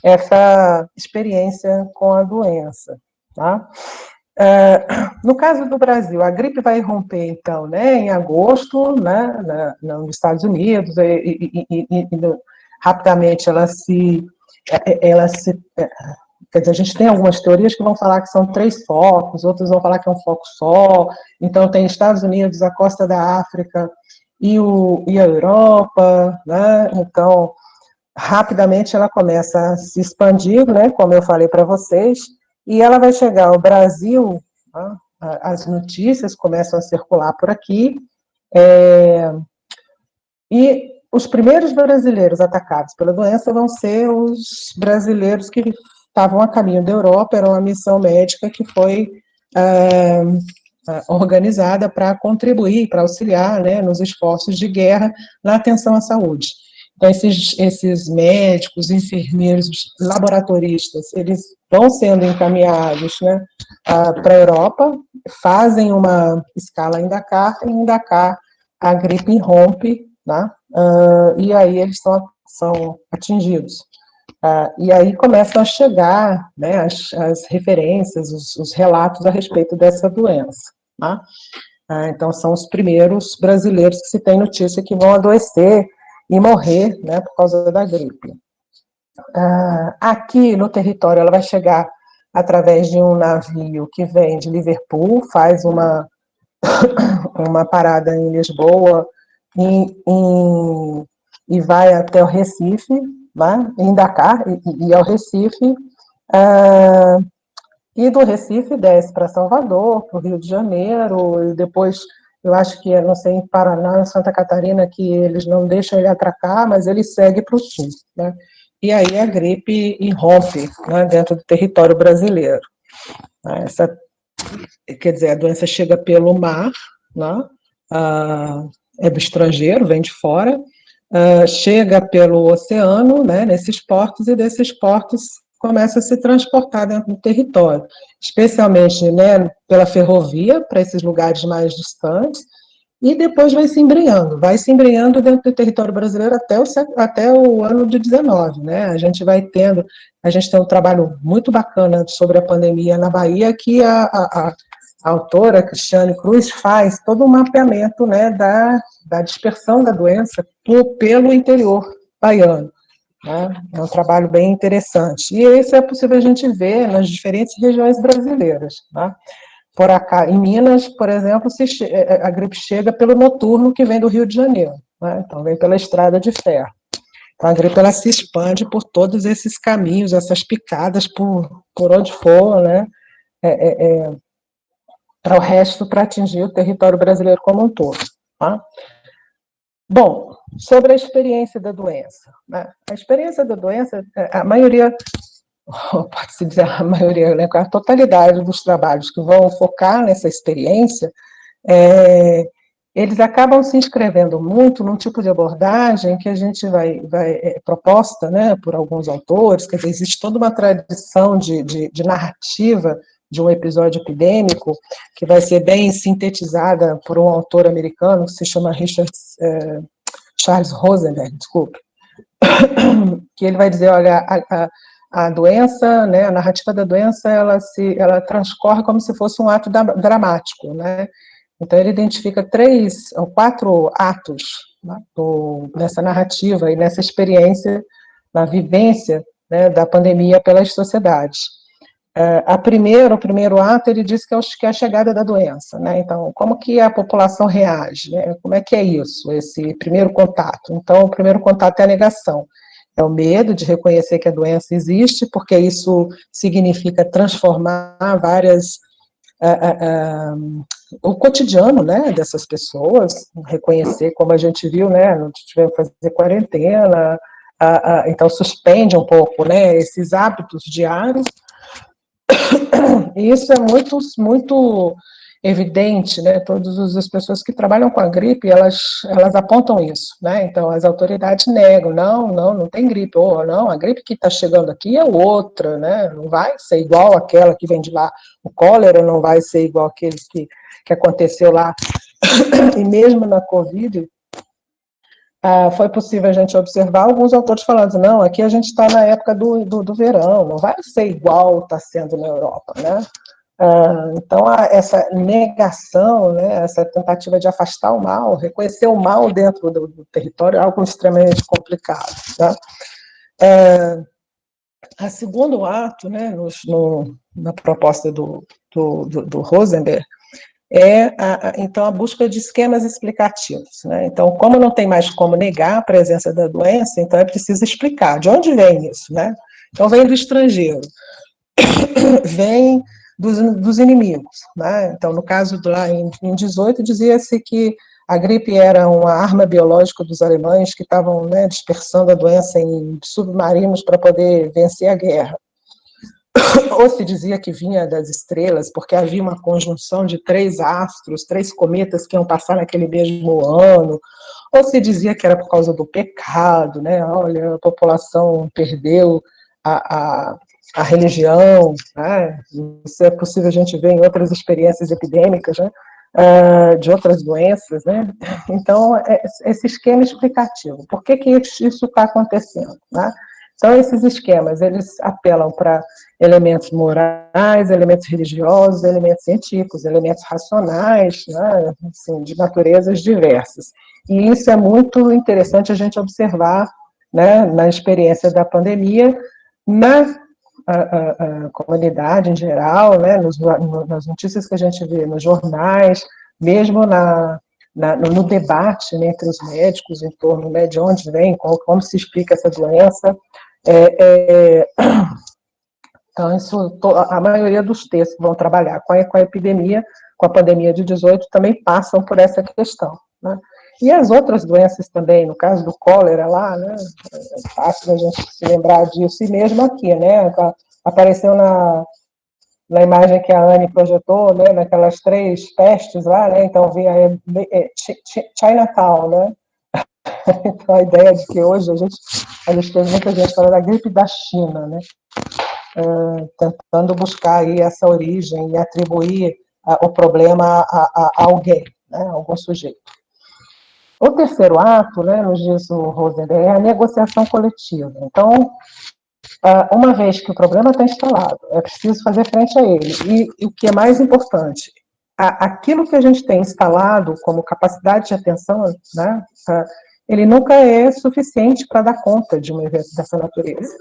essa experiência com a doença, tá? No caso do Brasil, a gripe vai romper, então, né, em agosto, né, nos Estados Unidos, e rapidamente quer dizer, a gente tem algumas teorias que vão falar que são 3 focos, outros vão falar que é um foco só, então tem Estados Unidos, a costa da África e a Europa, né, então, rapidamente ela começa a se expandir, né, como eu falei para vocês, e ela vai chegar ao Brasil, né, as notícias começam a circular por aqui, e os primeiros brasileiros atacados pela doença vão ser os brasileiros que estavam a caminho da Europa, era uma missão médica que foi organizada para contribuir, para auxiliar, né, nos esforços de guerra na atenção à saúde. Então, esses médicos, enfermeiros, laboratoristas, eles vão sendo encaminhados, né, para a Europa, fazem uma escala em Dakar, e em Dakar a gripe rompe, né, e aí eles são atingidos. E aí começam a chegar, né, as referências, os relatos a respeito dessa doença. Né? Então, são os primeiros brasileiros que se tem notícia que vão adoecer e morrer, né, por causa da gripe. Aqui no território ela vai chegar através de um navio que vem de Liverpool, faz uma parada em Lisboa e vai até o Recife, né, em Dakar, e ao Recife, e do Recife desce para Salvador, para o Rio de Janeiro, e depois, eu acho que, não sei, em Paraná, em Santa Catarina, que eles não deixam ele atracar, mas ele segue para o sul, né? E aí a gripe irrompe, né, dentro do território brasileiro. Quer dizer, a doença chega pelo mar, né? É do estrangeiro, vem de fora, chega pelo oceano, né, nesses portos, e desses portos começa a se transportar dentro do território, especialmente, né, pela ferrovia, para esses lugares mais distantes, e depois vai se embrenhando dentro do território brasileiro até o ano de 19, né? A gente tem um trabalho muito bacana sobre a pandemia na Bahia, que a autora, Cristiane Cruz, faz todo um mapeamento, né, da dispersão da doença pelo interior baiano, né? É um trabalho bem interessante. E isso é possível a gente ver nas diferentes regiões brasileiras, né? Por acá, em Minas, por exemplo, a gripe chega pelo noturno que vem do Rio de Janeiro, né? Então vem pela estrada de ferro. Então a gripe ela se expande por todos esses caminhos, essas picadas por onde for, né? Para o resto, para atingir o território brasileiro como um todo, tá? Bom, sobre a experiência da doença, né? A experiência da doença, a maioria, pode-se dizer a maioria, né, a totalidade dos trabalhos que vão focar nessa experiência, eles acabam se inscrevendo muito num tipo de abordagem que a gente vai proposta, né, por alguns autores, quer dizer, existe toda uma tradição de narrativa de um episódio epidêmico, que vai ser bem sintetizada por um autor americano, que se chama Charles Rosenberg, desculpe, que ele vai dizer, olha, a doença, né, a narrativa da doença, ela transcorre como se fosse um ato dramático, né? Então ele identifica 3 ou 4 atos, né, nessa narrativa e nessa experiência, na vivência, né, da pandemia pelas sociedades. O primeiro ato, ele diz que é a chegada da doença, né? Então, como que a população reage, né? Como é que é isso, esse primeiro contato? Então, o primeiro contato é a negação, é o medo de reconhecer que a doença existe, porque isso significa transformar o cotidiano, né, dessas pessoas, reconhecer, como a gente viu, né, não tivemos que fazer quarentena, então suspende um pouco, né, esses hábitos diários. E isso é muito, muito evidente, né? Todas as pessoas que trabalham com a gripe, elas apontam isso, né? Então, as autoridades negam, não tem gripe, ou não, a gripe que está chegando aqui é outra, né? Não vai ser igual àquela que vem de lá, o cólera não vai ser igual àquele que aconteceu lá. E mesmo na Covid, foi possível a gente observar alguns autores falando, não, aqui a gente está na época do verão, não vai ser igual está sendo na Europa, né? Então, essa negação, né, essa tentativa de afastar o mal, reconhecer o mal dentro do território é algo extremamente complicado, tá? O segundo ato, né, na proposta do Rosenberg, então, a busca de esquemas explicativos, né? Então, como não tem mais como negar a presença da doença, então é preciso explicar de onde vem isso, né? Então, vem do estrangeiro, vem dos inimigos, né? Então, no caso lá em 18, dizia-se que a gripe era uma arma biológica dos alemães que estavam, né, dispersando a doença em submarinos para poder vencer a guerra. Ou se dizia que vinha das estrelas, porque havia uma conjunção de 3 astros, 3 cometas que iam passar naquele mesmo ano, ou se dizia que era por causa do pecado, né? Olha, a população perdeu a religião, né? Isso é possível a gente ver em outras experiências epidêmicas, né? De outras doenças, né? Então, esse esquema explicativo, por que isso está acontecendo, né? Então, esses esquemas, eles apelam para elementos morais, elementos religiosos, elementos científicos, elementos racionais, né, assim, de naturezas diversas. E isso é muito interessante a gente observar, né, na experiência da pandemia, a comunidade em geral, né, nas notícias que a gente vê nos jornais, mesmo no debate, né, entre os médicos em torno, né, de onde vem, como se explica essa doença. Então, a maioria dos textos que vão trabalhar com a epidemia, com a pandemia de 18, também passam por essa questão, né? E as outras doenças também, no caso do cólera lá, né, é fácil a gente se lembrar disso, e mesmo aqui, né, apareceu na imagem que a Anne projetou, né, naquelas 3 pestes lá, né, então vinha Chinatown, né, então a ideia de que hoje a gente teve muita gente falando da gripe da China, né, tentando buscar aí essa origem e atribuir o problema a alguém, né, a algum sujeito. O terceiro ato, né, nos diz o Rosenberg, é a negociação coletiva. Então, uma vez que o problema está instalado, é preciso fazer frente a ele. E o que é mais importante, aquilo que a gente tem instalado como capacidade de atenção, né, ele nunca é suficiente para dar conta de um evento dessa natureza.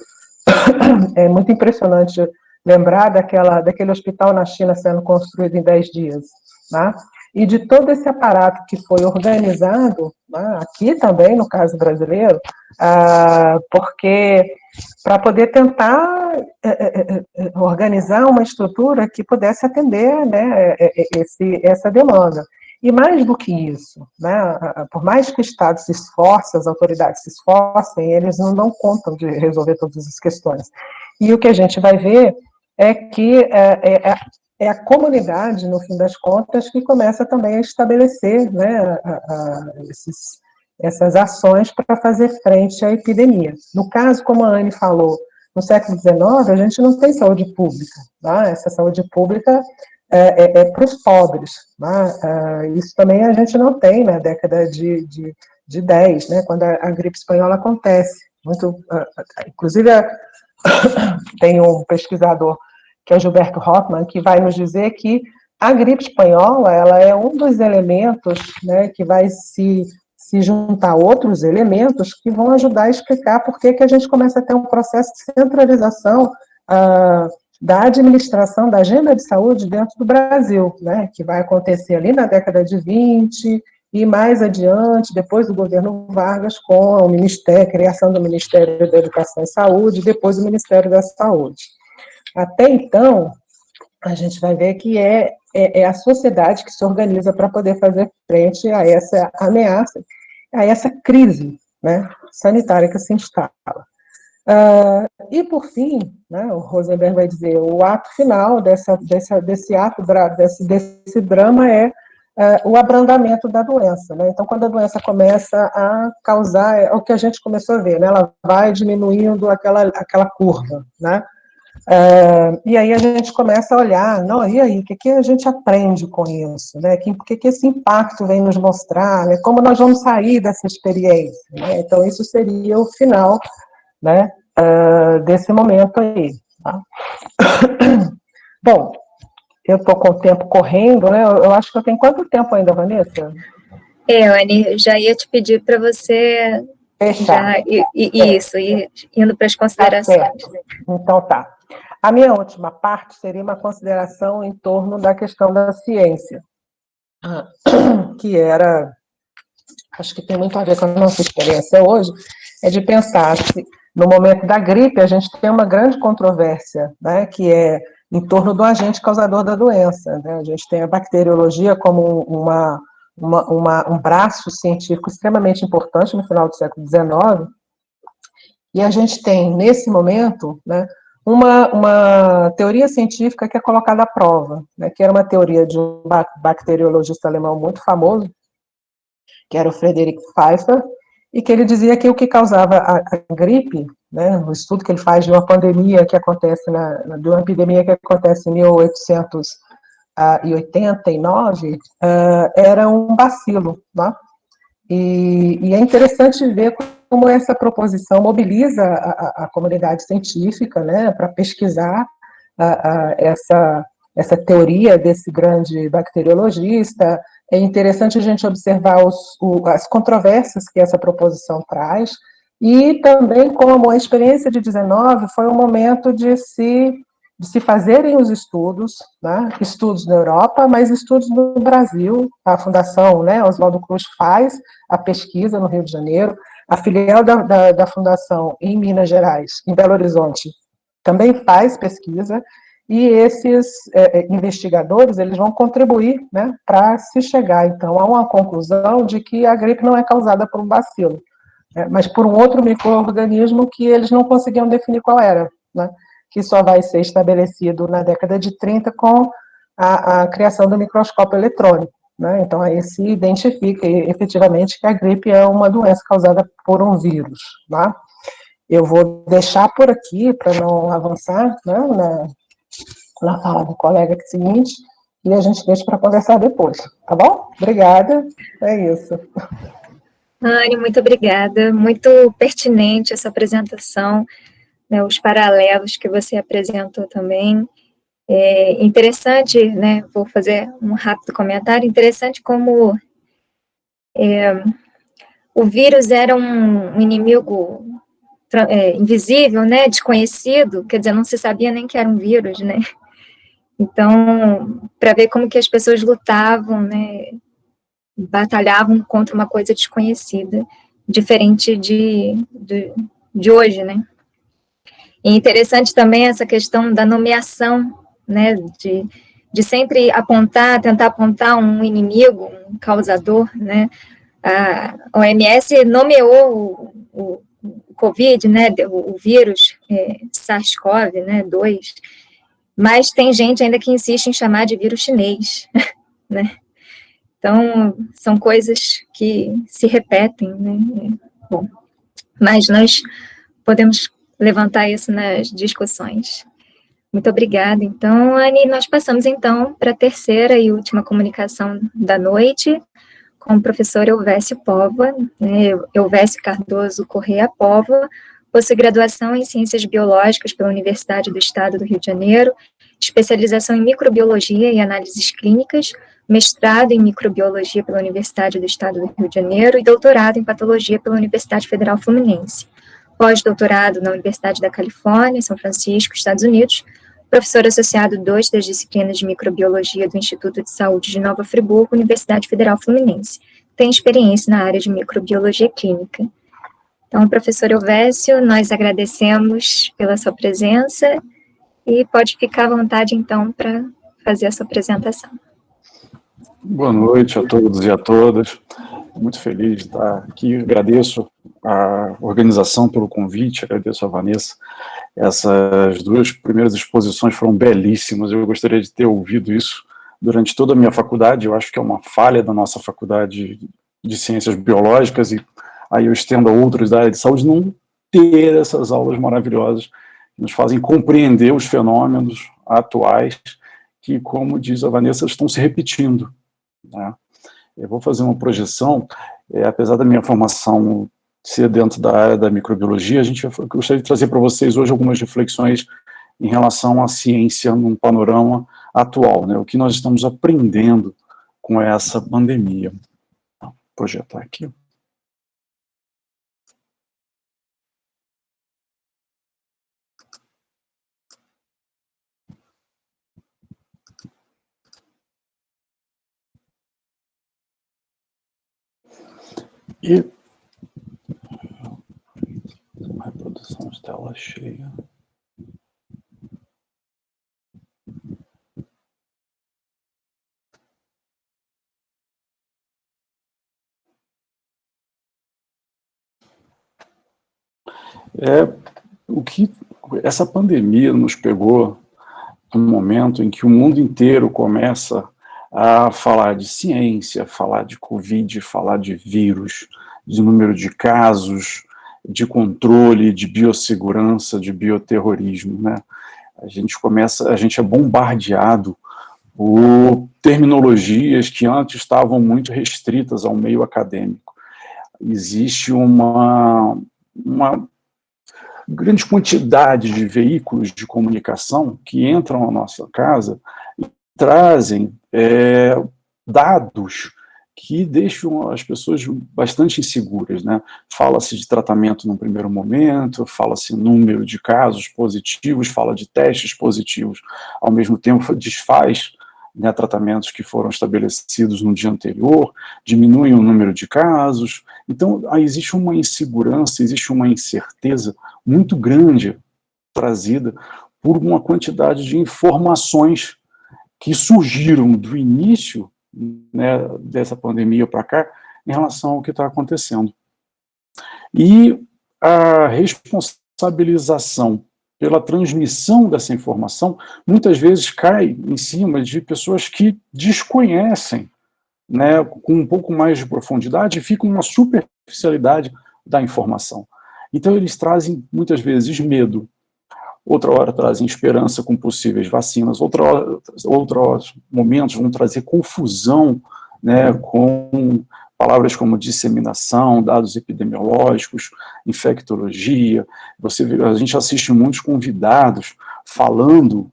É muito impressionante lembrar daquele hospital na China sendo construído em 10 dias, né? E de todo esse aparato que foi organizado, né, aqui também, no caso brasileiro, porque para poder tentar organizar uma estrutura que pudesse atender, né, essa demanda. E mais do que isso, né, por mais que o Estado se esforce, as autoridades se esforcem, eles não dão conta de resolver todas as questões. E o que a gente vai ver é que é a comunidade, no fim das contas, que começa também a estabelecer, né, essas ações para fazer frente à epidemia. No caso, como a Anne falou, no século XIX, a gente não tem saúde pública. Tá? Essa saúde pública é para os pobres. Tá? Isso também a gente não tem na década de 10, né, quando a gripe espanhola acontece. Inclusive, tem um pesquisador, que é o Gilberto Hoffmann, que vai nos dizer que a gripe espanhola ela é um dos elementos, né, que vai se juntar a outros elementos que vão ajudar a explicar por que a gente começa a ter um processo de centralização da administração da agenda de saúde dentro do Brasil, né, que vai acontecer ali na década de 20 e mais adiante, depois do governo Vargas, com a criação do Ministério da Educação e Saúde, depois do Ministério da Saúde. Até então, a gente vai ver que é a sociedade que se organiza para poder fazer frente a essa ameaça, a essa crise, né, sanitária que se instala. E, por fim, né, o Rosenberg vai dizer, o ato final desse drama é o abrandamento da doença. Né? Então, quando a doença começa a causar, é o que a gente começou a ver, né? Ela vai diminuindo aquela curva, né? E aí a gente começa a olhar, não, e aí, o que a gente aprende com isso? Né? O que esse impacto vem nos mostrar? Né? Como nós vamos sair dessa experiência? Né? Então, isso seria o final, né, desse momento aí. Tá? Bom, eu estou com o tempo correndo, né? Eu acho que eu tenho quanto tempo ainda, Vanessa? Anne, já ia te pedir para você fechar. Ir indo para as considerações. Tá. Então tá. A minha última parte seria uma consideração em torno da questão da ciência, que acho que tem muito a ver com a nossa experiência hoje, é de pensar se, no momento da gripe, a gente tem uma grande controvérsia, né, que é em torno do agente causador da doença. Né? A gente tem a bacteriologia como um braço científico extremamente importante no final do século XIX, e a gente tem, nesse momento, né, uma teoria científica que é colocada à prova, né, que era uma teoria de um bacteriologista alemão muito famoso, que era o Frederick Pfeiffer, e que ele dizia que o que causava a gripe, né, no estudo que ele faz de uma pandemia que acontece, de uma epidemia que acontece em 1889, era um bacilo, né? E é interessante ver como essa proposição mobiliza a comunidade científica, né, para pesquisar essa teoria desse grande bacteriologista. É interessante a gente observar as controvérsias que essa proposição traz, E também, como a experiência de 19 foi um momento de se fazerem os estudos, né? Estudos na Europa, mas estudos no Brasil. A Fundação, né, Oswaldo Cruz faz a pesquisa no Rio de Janeiro, a filial da Fundação em Minas Gerais, em Belo Horizonte, também faz pesquisa, e esses investigadores, eles vão contribuir, né, para se chegar, então, a uma conclusão de que a gripe não é causada por um bacilo, mas por um outro micro-organismo que eles não conseguiam definir qual era, né, que só vai ser estabelecido na década de 30 com a criação do microscópio eletrônico, né? Então, aí se identifica efetivamente que a gripe é uma doença causada por um vírus, tá? Eu vou deixar por aqui, para não avançar, né, na fala do colega seguinte, e a gente deixa para conversar depois, tá bom? Obrigada, é isso. Anne, muito obrigada, muito pertinente essa apresentação, né, os paralelos que você apresentou também. Interessante, né, vou fazer um rápido comentário, interessante como o vírus era um inimigo invisível, né, desconhecido, quer dizer, não se sabia nem que era um vírus, né, então, para ver como que as pessoas lutavam, né, batalhavam contra uma coisa desconhecida, diferente de hoje, né. E interessante também essa questão da nomeação, né, de sempre tentar apontar um inimigo, um causador, né. A OMS nomeou o Covid, né, o vírus SARS-CoV, né, 2, mas tem gente ainda que insiste em chamar de vírus chinês, né. Então, são coisas que se repetem, né. Bom, mas nós podemos levantar isso nas discussões. Muito obrigada. Então, Anne, nós passamos, então, para a terceira e última comunicação da noite, com o professor Elvésio Póvoa, né, Elvésio Cardoso Correia Póvoa, pós-graduação em Ciências Biológicas pela Universidade do Estado do Rio de Janeiro, especialização em Microbiologia e Análises Clínicas, mestrado em Microbiologia pela Universidade do Estado do Rio de Janeiro e doutorado em Patologia pela Universidade Federal Fluminense. Pós-doutorado na Universidade da Califórnia, São Francisco, Estados Unidos, professor associado 2 das disciplinas de Microbiologia do Instituto de Saúde de Nova Friburgo, Universidade Federal Fluminense. Tem experiência na área de Microbiologia Clínica. Então, professor Elvésio, nós agradecemos pela sua presença e pode ficar à vontade, então, para fazer a sua apresentação. Boa noite a todos e a todas. Muito feliz de estar aqui. Agradeço a organização pelo convite, agradeço a Vanessa. Essas 2 primeiras exposições foram belíssimas. Eu gostaria de ter ouvido isso durante toda a minha faculdade. Eu acho que é uma falha da nossa faculdade de Ciências Biológicas, e aí eu estendo a outros da área de saúde, não ter essas aulas maravilhosas que nos fazem compreender os fenômenos atuais que, como diz a Vanessa, estão se repetindo, né? Eu vou fazer uma projeção, apesar da minha formação ser dentro da área da microbiologia, eu gostaria de trazer para vocês hoje algumas reflexões em relação à ciência num panorama atual, né? O que nós estamos aprendendo com essa pandemia. Vou projetar aqui. E reprodução de tela cheia. O que essa pandemia nos pegou num momento em que o mundo inteiro começa a falar de ciência, falar de Covid, falar de vírus, de número de casos, de controle, de biossegurança, de bioterrorismo, né? A gente é bombardeado por terminologias que antes estavam muito restritas ao meio acadêmico. Existe uma grande quantidade de veículos de comunicação que entram na nossa casa e trazem dados que deixam as pessoas bastante inseguras, né? Fala-se de tratamento num primeiro momento, fala-se em número de casos positivos, fala de testes positivos, ao mesmo tempo desfaz, né, tratamentos que foram estabelecidos no dia anterior, diminuem o número de casos. Então, aí existe uma insegurança, existe uma incerteza muito grande trazida por uma quantidade de informações que surgiram do início, né, dessa pandemia para cá, em relação ao que está acontecendo. E a responsabilização pela transmissão dessa informação, muitas vezes cai em cima de pessoas que desconhecem, né, com um pouco mais de profundidade, e fica uma superficialidade da informação. Então eles trazem, muitas vezes, medo, outra hora trazem esperança com possíveis vacinas, outros momentos vão trazer confusão, né, com palavras como disseminação, dados epidemiológicos, infectologia. A gente assiste muitos convidados falando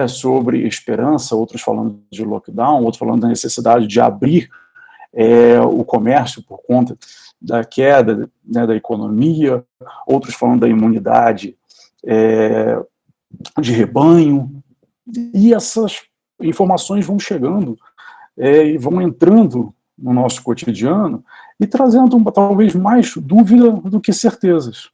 sobre esperança, outros falando de lockdown, outros falando da necessidade de abrir o comércio por conta da queda, né, da economia, outros falando da imunidade de rebanho, e essas informações vão chegando e vão entrando no nosso cotidiano e trazendo talvez mais dúvida do que certezas.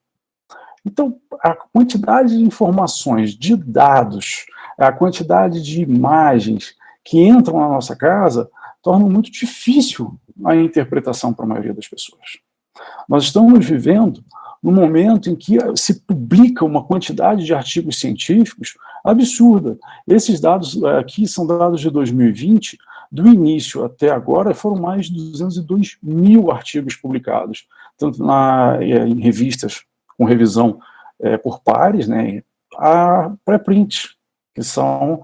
Então, a quantidade de informações, de dados, a quantidade de imagens que entram na nossa casa torna muito difícil a interpretação para a maioria das pessoas. Nós estamos vivendo no momento em que se publica uma quantidade de artigos científicos absurda. Esses dados aqui são dados de 2020, do início até agora foram mais de 202 mil artigos publicados, tanto em revistas com revisão por pares, né, a pré-print, que são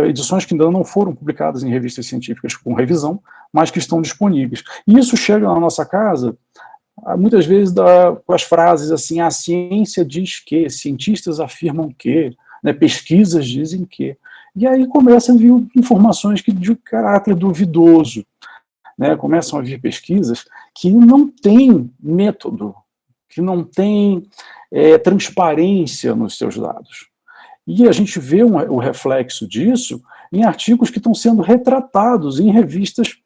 edições que ainda não foram publicadas em revistas científicas com revisão, mas que estão disponíveis. E isso chega na nossa casa muitas vezes com as frases assim: a ciência diz que, cientistas afirmam que, né, pesquisas dizem que. E aí começam a vir informações de caráter duvidoso, né, começam a vir pesquisas que não têm método, que não têm transparência nos seus dados. E a gente vê o reflexo disso em artigos que estão sendo retratados em revistas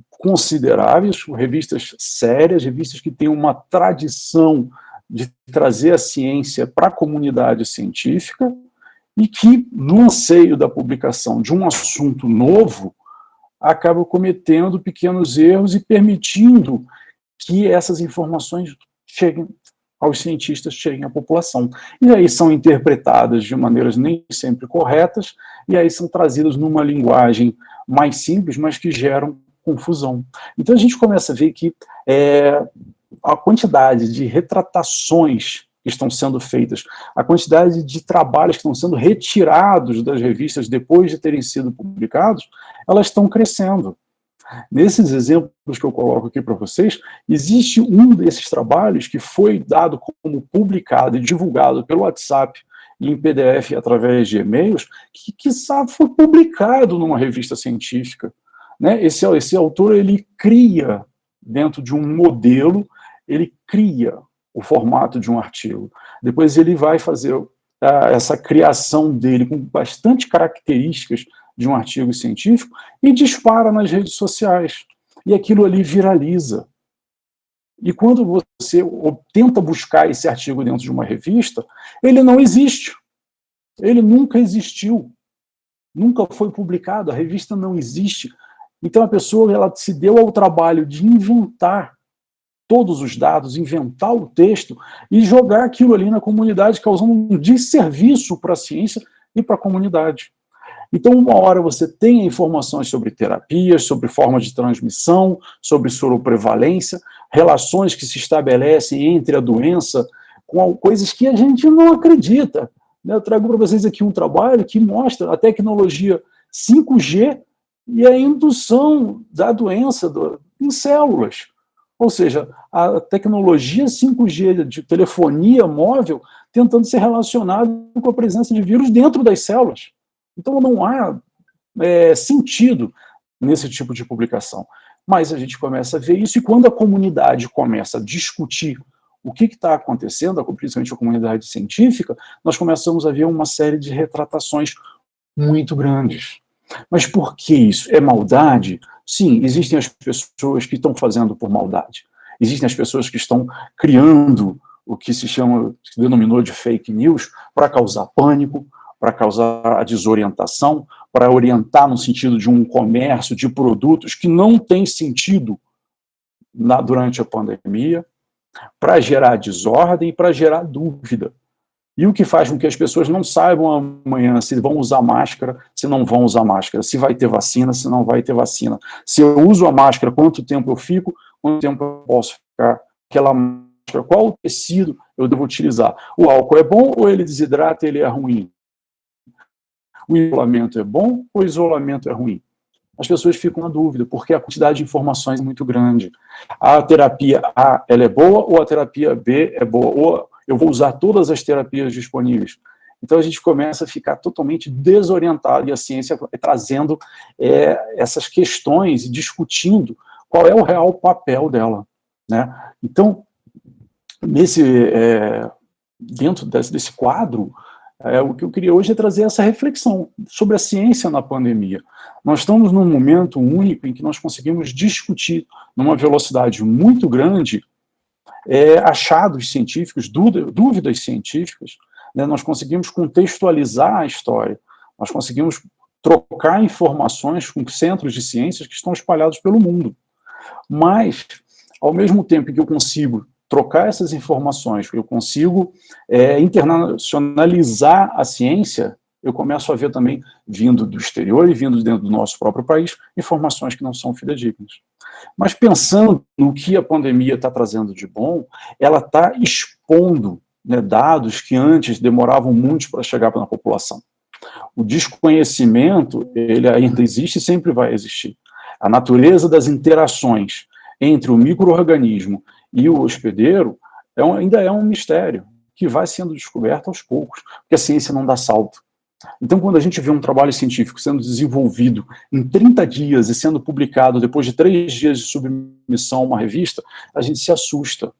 consideráveis, revistas sérias, revistas que têm uma tradição de trazer a ciência para a comunidade científica e que, no anseio da publicação de um assunto novo, acabam cometendo pequenos erros e permitindo que essas informações cheguem aos cientistas, cheguem à população. E aí são interpretadas de maneiras nem sempre corretas, e aí são trazidas numa linguagem mais simples, mas que geram confusão. Então a gente começa a ver que a quantidade de retratações que estão sendo feitas, a quantidade de trabalhos que estão sendo retirados das revistas depois de terem sido publicados, elas estão crescendo. Nesses exemplos que eu coloco aqui para vocês, existe um desses trabalhos que foi dado como publicado e divulgado pelo WhatsApp e em PDF através de e-mails, que foi publicado numa revista científica. Né? Esse autor, ele cria, dentro de um modelo, ele cria o formato de um artigo. Depois ele vai fazer essa criação dele com bastante características de um artigo científico e dispara nas redes sociais. E aquilo ali viraliza. E quando você tenta buscar esse artigo dentro de uma revista, ele não existe. Ele nunca existiu. Nunca foi publicado, a revista não existe. Então a pessoa, ela se deu ao trabalho de inventar todos os dados, inventar o texto e jogar aquilo ali na comunidade, causando um desserviço para a ciência e para a comunidade. Então, uma hora você tem informações sobre terapias, sobre formas de transmissão, sobre soroprevalência, relações que se estabelecem entre a doença com coisas que a gente não acredita. Eu trago para vocês aqui um trabalho que mostra a tecnologia 5G e a indução da doença em células. Ou seja, a tecnologia 5G de telefonia móvel tentando ser relacionada com a presença de vírus dentro das células. Então não há sentido nesse tipo de publicação. mais a gente começa a ver isso, e quando a comunidade começa a discutir o que está acontecendo, principalmente a comunidade científica, nós começamos a ver uma série de retratações muito grandes. Mas por que isso? É maldade? Sim, existem as pessoas que estão fazendo por maldade. Existem as pessoas que estão criando o que se denominou de fake news para causar pânico, para causar a desorientação, para orientar no sentido de um comércio de produtos que não tem sentido durante a pandemia, para gerar desordem e para gerar dúvida. E o que faz com que as pessoas não saibam amanhã se vão usar máscara, se não vão usar máscara, se vai ter vacina, se não vai ter vacina. Se eu uso a máscara, quanto tempo eu fico, quanto tempo eu posso ficar aquela máscara, qual tecido eu devo utilizar. O álcool é bom ou ele desidrata, ele é ruim? O isolamento é bom ou o isolamento é ruim? As pessoas ficam na dúvida, porque a quantidade de informações é muito grande. A terapia A, ela é boa, ou a terapia B é boa, ou eu vou usar todas as terapias disponíveis. Então a gente começa a ficar totalmente desorientado, e a ciência trazendo essas questões e discutindo qual é o real papel dela, né? Então, dentro desse quadro, o que eu queria hoje é trazer essa reflexão sobre a ciência na pandemia. Nós estamos num momento único em que nós conseguimos discutir, numa velocidade muito grande, achados científicos, dúvidas científicas, né? Nós conseguimos contextualizar a história, nós conseguimos trocar informações com centros de ciências que estão espalhados pelo mundo. Mas, ao mesmo tempo que eu consigo trocar essas informações, eu consigo internacionalizar a ciência, eu começo a ver também, vindo do exterior e vindo dentro do nosso próprio país, informações que não são fidedignas. Mas pensando no que a pandemia está trazendo de bom, ela está expondo, né, dados que antes demoravam muito para chegar na população. O desconhecimento, ele ainda existe e sempre vai existir. A natureza das interações entre o micro-organismo e o hospedeiro ainda é um mistério que vai sendo descoberto aos poucos, porque a ciência não dá salto. Então, quando a gente vê um trabalho científico sendo desenvolvido em 30 dias e sendo publicado depois de 3 dias de submissão a uma revista, a gente se assusta,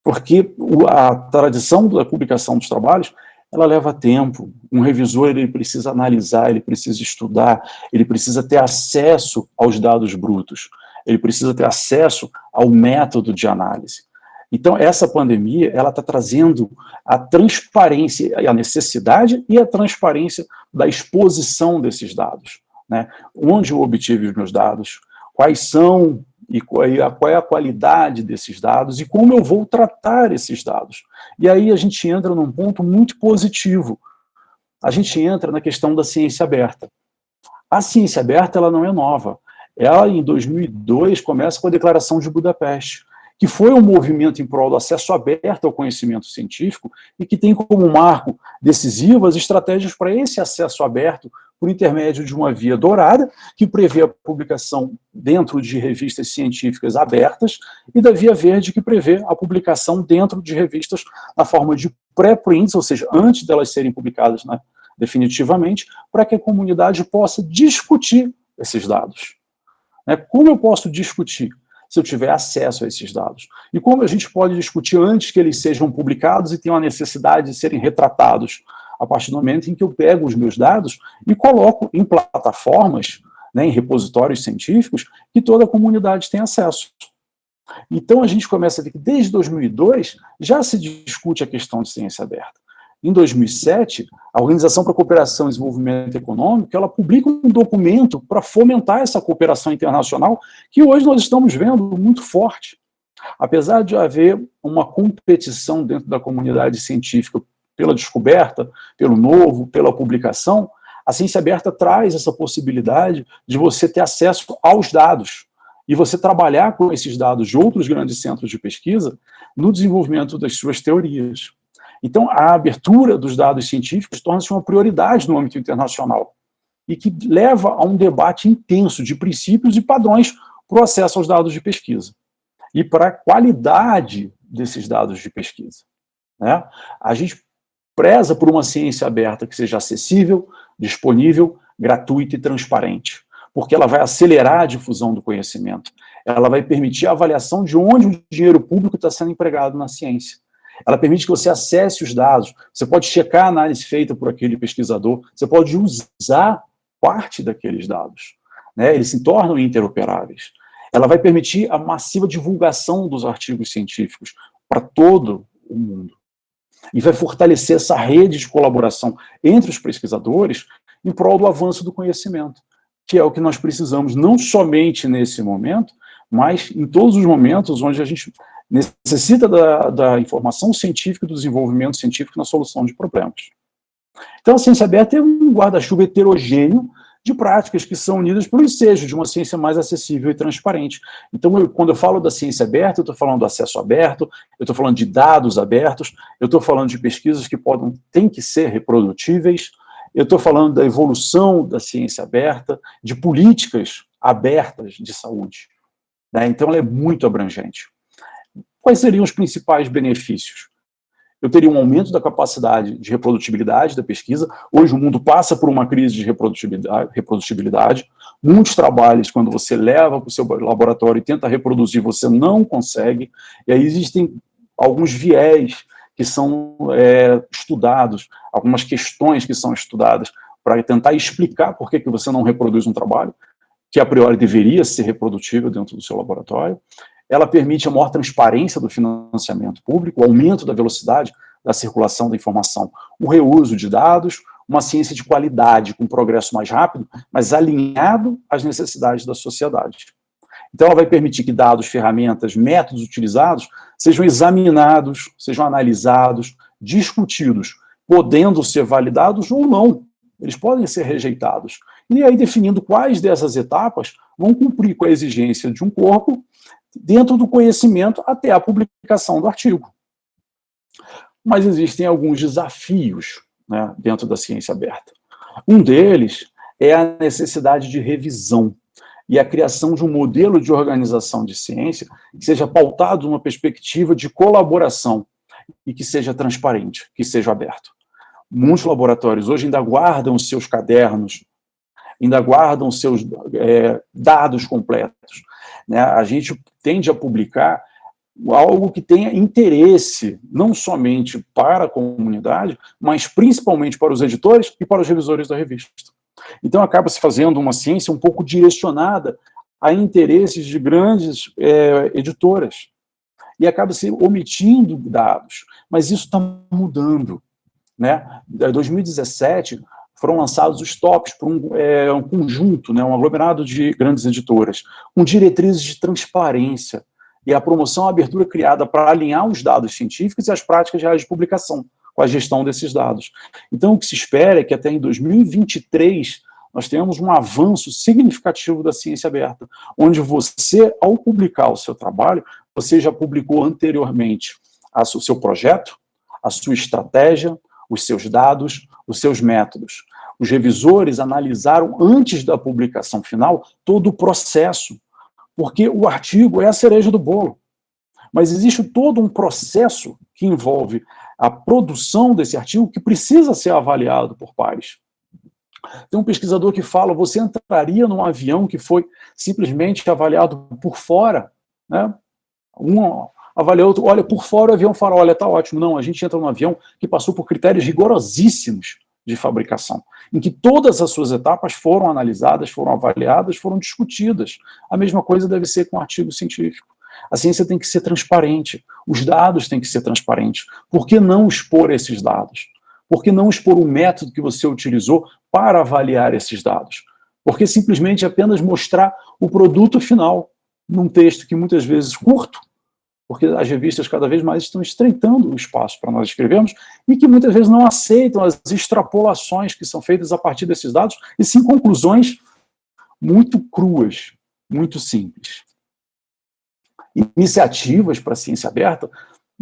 porque a tradição da publicação dos trabalhos, ela leva tempo. Um revisor, ele precisa analisar, ele precisa estudar, ele precisa ter acesso aos dados brutos, ele precisa ter acesso ao método de análise. Então, essa pandemia, ela está trazendo a transparência, a necessidade e a transparência da exposição desses dados, né? Onde eu obtive os meus dados, quais são e qual é a qualidade desses dados e como eu vou tratar esses dados. E aí a gente entra num ponto muito positivo. A gente entra na questão da ciência aberta. A ciência aberta, ela não é nova. Ela, em 2002, começa com a Declaração de Budapeste, que foi um movimento em prol do acesso aberto ao conhecimento científico e que tem como marco decisivo as estratégias para esse acesso aberto por intermédio de uma via dourada, que prevê a publicação dentro de revistas científicas abertas, e da via verde, que prevê a publicação dentro de revistas na forma de pré-prints, ou seja, antes delas serem publicadas, né, definitivamente, para que a comunidade possa discutir esses dados. Como eu posso discutir? Se eu tiver acesso a esses dados. E como a gente pode discutir antes que eles sejam publicados e tenham a necessidade de serem retratados, a partir do momento em que eu pego os meus dados e coloco em plataformas, né, em repositórios científicos, que toda a comunidade tem acesso. Então a gente começa a ver que desde 2002 já se discute a questão de ciência aberta. Em 2007, a Organização para a Cooperação e Desenvolvimento Econômico, ela publica um documento para fomentar essa cooperação internacional, que hoje nós estamos vendo muito forte. Apesar de haver uma competição dentro da comunidade científica pela descoberta, pelo novo, pela publicação, a ciência aberta traz essa possibilidade de você ter acesso aos dados e você trabalhar com esses dados de outros grandes centros de pesquisa no desenvolvimento das suas teorias. Então, a abertura dos dados científicos torna-se uma prioridade no âmbito internacional e que leva a um debate intenso de princípios e padrões para o acesso aos dados de pesquisa e para a qualidade desses dados de pesquisa, né? A gente preza por uma ciência aberta que seja acessível, disponível, gratuita e transparente, porque ela vai acelerar a difusão do conhecimento, Ela vai permitir a avaliação de onde o dinheiro público está sendo empregado na ciência. Ela permite que você acesse os dados, você pode checar a análise feita por aquele pesquisador, você pode usar parte daqueles dados, né? Eles se tornam interoperáveis. Ela vai permitir a massiva divulgação dos artigos científicos para todo o mundo. E vai fortalecer essa rede de colaboração entre os pesquisadores em prol do avanço do conhecimento, que é o que nós precisamos, não somente nesse momento, mas em todos os momentos onde a gente necessita da informação científica e do desenvolvimento científico na solução de problemas. Então, a ciência aberta é um guarda-chuva heterogêneo de práticas que são unidas pelo ensejo de uma ciência mais acessível e transparente. Então, quando eu falo da ciência aberta, eu estou falando do acesso aberto, eu estou falando de dados abertos, eu estou falando de pesquisas que têm que ser reprodutíveis, eu estou falando da evolução da ciência aberta, de políticas abertas de saúde, né? Então, ela é muito abrangente. Quais seriam os principais benefícios? Eu teria um aumento da capacidade de reprodutibilidade da pesquisa. Hoje o mundo passa por uma crise de reprodutibilidade. Muitos trabalhos, quando você leva para o seu laboratório e tenta reproduzir, você não consegue. E aí existem alguns viés que são estudados, algumas questões que são estudadas para tentar explicar por que você não reproduz um trabalho que a priori deveria ser reprodutível dentro do seu laboratório. Ela permite a maior transparência do financiamento público, o aumento da velocidade da circulação da informação, o reuso de dados, uma ciência de qualidade, com progresso mais rápido, mas alinhado às necessidades da sociedade. Então, ela vai permitir que dados, ferramentas, métodos utilizados sejam examinados, sejam analisados, discutidos, podendo ser validados ou não. Eles podem ser rejeitados. E aí, definindo quais dessas etapas vão cumprir com a exigência de um corpo dentro do conhecimento até a publicação do artigo. Mas existem alguns desafios, né, dentro da ciência aberta. Um deles é a necessidade de revisão e a criação de um modelo de organização de ciência que seja pautado numa perspectiva de colaboração e que seja transparente, que seja aberto. Muitos laboratórios hoje ainda guardam os seus cadernos, ainda guardam os seus dados completos, né? A gente tende a publicar algo que tenha interesse, não somente para a comunidade, mas principalmente para os editores e para os revisores da revista. Então, acaba se fazendo uma ciência um pouco direcionada a interesses de grandes editoras, e acaba se omitindo dados, mas isso está mudando, né? Em 2017, foram lançados os TOPs por um conjunto, né, um aglomerado de grandes editoras, com diretrizes de transparência e a promoção à abertura criada para alinhar os dados científicos e as práticas reais de publicação, com a gestão desses dados. Então, o que se espera é que até em 2023 nós tenhamos um avanço significativo da ciência aberta, onde você, ao publicar o seu trabalho, você já publicou anteriormente o seu projeto, a sua estratégia, os seus dados, os seus métodos. Os revisores analisaram, antes da publicação final, todo o processo, porque o artigo é a cereja do bolo. Mas existe todo um processo que envolve a produção desse artigo que precisa ser avaliado por pares. Tem um pesquisador que fala, você entraria num avião que foi simplesmente avaliado por fora, né? Avalia outro, olha, por fora o avião fala, olha, tá ótimo. Não, a gente entra num avião que passou por critérios rigorosíssimos de fabricação, em que todas as suas etapas foram analisadas, foram avaliadas, foram discutidas. A mesma coisa deve ser com o artigo científico. A ciência tem que ser transparente, os dados têm que ser transparentes. Por que não expor esses dados? Por que não expor o método que você utilizou para avaliar esses dados? Por que simplesmente apenas mostrar o produto final num texto que muitas vezes curto, porque as revistas cada vez mais estão estreitando o espaço para nós escrevermos e que muitas vezes não aceitam as extrapolações que são feitas a partir desses dados, e sim conclusões muito cruas, muito simples. Iniciativas para a ciência aberta,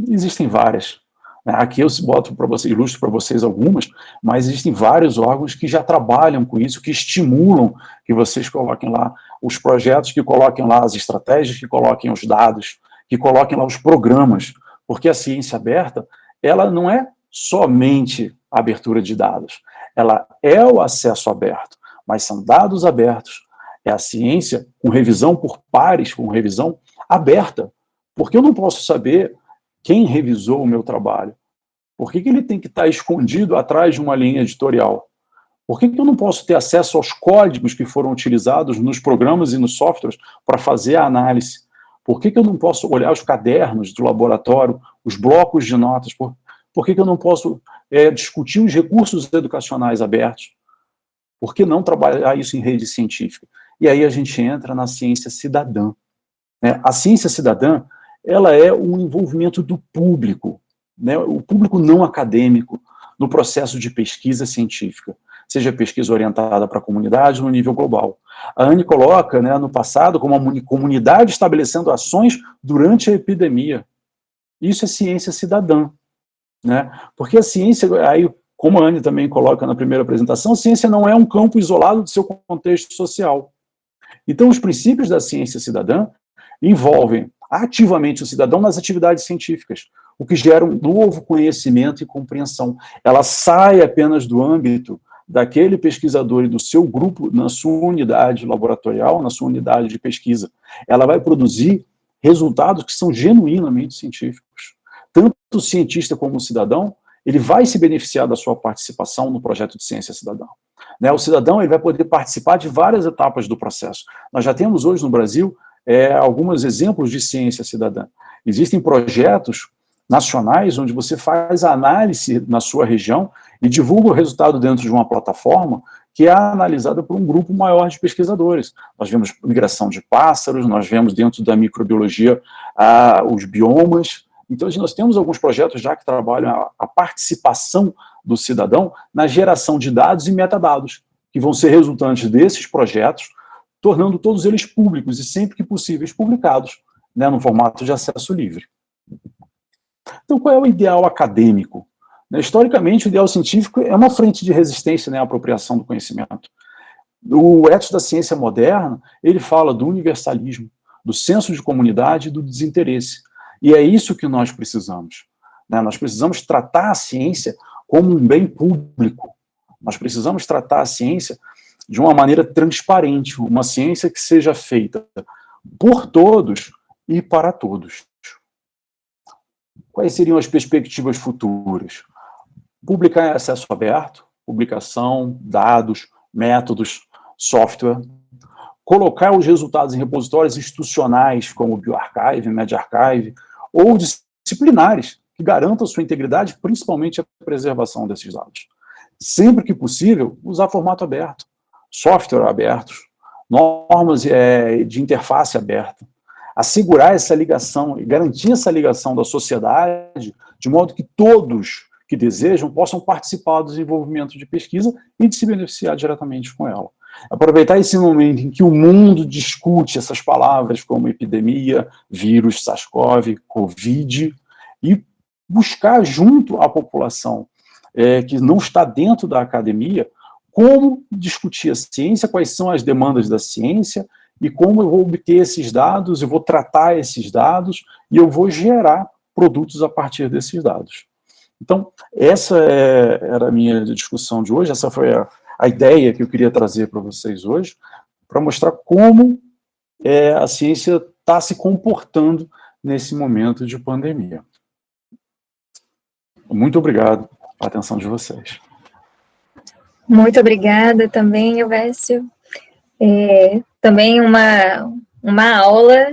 existem várias. Aqui eu boto para vocês, ilustro para vocês algumas, mas existem vários órgãos que já trabalham com isso, que estimulam que vocês coloquem lá os projetos, que coloquem lá as estratégias, que coloquem os dados, que coloquem lá os programas, porque a ciência aberta, ela não é somente a abertura de dados, ela é o acesso aberto, mas são dados abertos, É a ciência com revisão por pares, com revisão aberta. Porque eu não posso saber quem revisou o meu trabalho. Por que ele tem que estar escondido atrás de uma linha editorial? Por que eu não posso ter acesso aos códigos que foram utilizados nos programas e nos softwares para fazer a análise? Por que eu não posso olhar os cadernos do laboratório, os blocos de notas? Por que eu não posso discutir os recursos educacionais abertos? Por que não trabalhar isso em rede científica? E aí a gente entra na ciência cidadã. Né? A ciência cidadã, ela é um envolvimento do público, né? O público não acadêmico, no processo de pesquisa científica, seja pesquisa orientada para a comunidade no nível global. A Anne coloca, né, no passado, como uma comunidade estabelecendo ações durante a epidemia. Isso é ciência cidadã. Né? Porque a ciência, aí, como a Anne também coloca na primeira apresentação, a ciência não é um campo isolado do seu contexto social. Então, os princípios da ciência cidadã envolvem ativamente o cidadão nas atividades científicas, o que gera um novo conhecimento e compreensão. Ela sai apenas do âmbito daquele pesquisador e do seu grupo na sua unidade laboratorial, na sua unidade de pesquisa. Ela vai produzir resultados que são genuinamente científicos. Tanto o cientista como o cidadão, ele vai se beneficiar da sua participação no projeto de ciência cidadã. Né? O cidadão ele vai poder participar de várias etapas do processo. Nós já temos hoje no Brasil alguns exemplos de ciência cidadã. Existem projetos nacionais onde você faz a análise na sua região e divulga o resultado dentro de uma plataforma que é analisada por um grupo maior de pesquisadores. Nós vemos migração de pássaros, nós vemos dentro da microbiologia os biomas. Então, nós temos alguns projetos já que trabalham a participação do cidadão na geração de dados e metadados, que vão ser resultantes desses projetos, tornando todos eles públicos e, sempre que possíveis, publicados, né, no formato de acesso livre. Então, qual é o ideal acadêmico? Historicamente, o ideal científico é uma frente de resistência, né, à apropriação do conhecimento. O Ethos da Ciência Moderna, ele fala do universalismo, do senso de comunidade e do desinteresse. E é isso que nós precisamos. Né? Nós precisamos tratar a ciência como um bem público. Nós precisamos tratar a ciência de uma maneira transparente, uma ciência que seja feita por todos e para todos. Quais seriam as perspectivas futuras? Publicar em acesso aberto, publicação, dados, métodos, software. Colocar os resultados em repositórios institucionais, como o bioRxiv, medRxiv, ou disciplinares, que garantam a sua integridade, principalmente a preservação desses dados. Sempre que possível, usar formato aberto, software abertos, normas de interface aberta. Assegurar essa ligação e garantir essa ligação da sociedade, de modo que todos que desejam possam participar do desenvolvimento de pesquisa e de se beneficiar diretamente com ela. Aproveitar esse momento em que o mundo discute essas palavras como epidemia, vírus, SARS-CoV, Covid, e buscar junto à população que não está dentro da academia como discutir a ciência, quais são as demandas da ciência e como eu vou obter esses dados, eu vou tratar esses dados e eu vou gerar produtos a partir desses dados. Então, essa era a minha discussão de hoje, essa foi a ideia que eu queria trazer para vocês hoje, para mostrar como a ciência está se comportando nesse momento de pandemia. Muito obrigado pela atenção de vocês. Muito obrigada também, Elvésio. Também uma aula,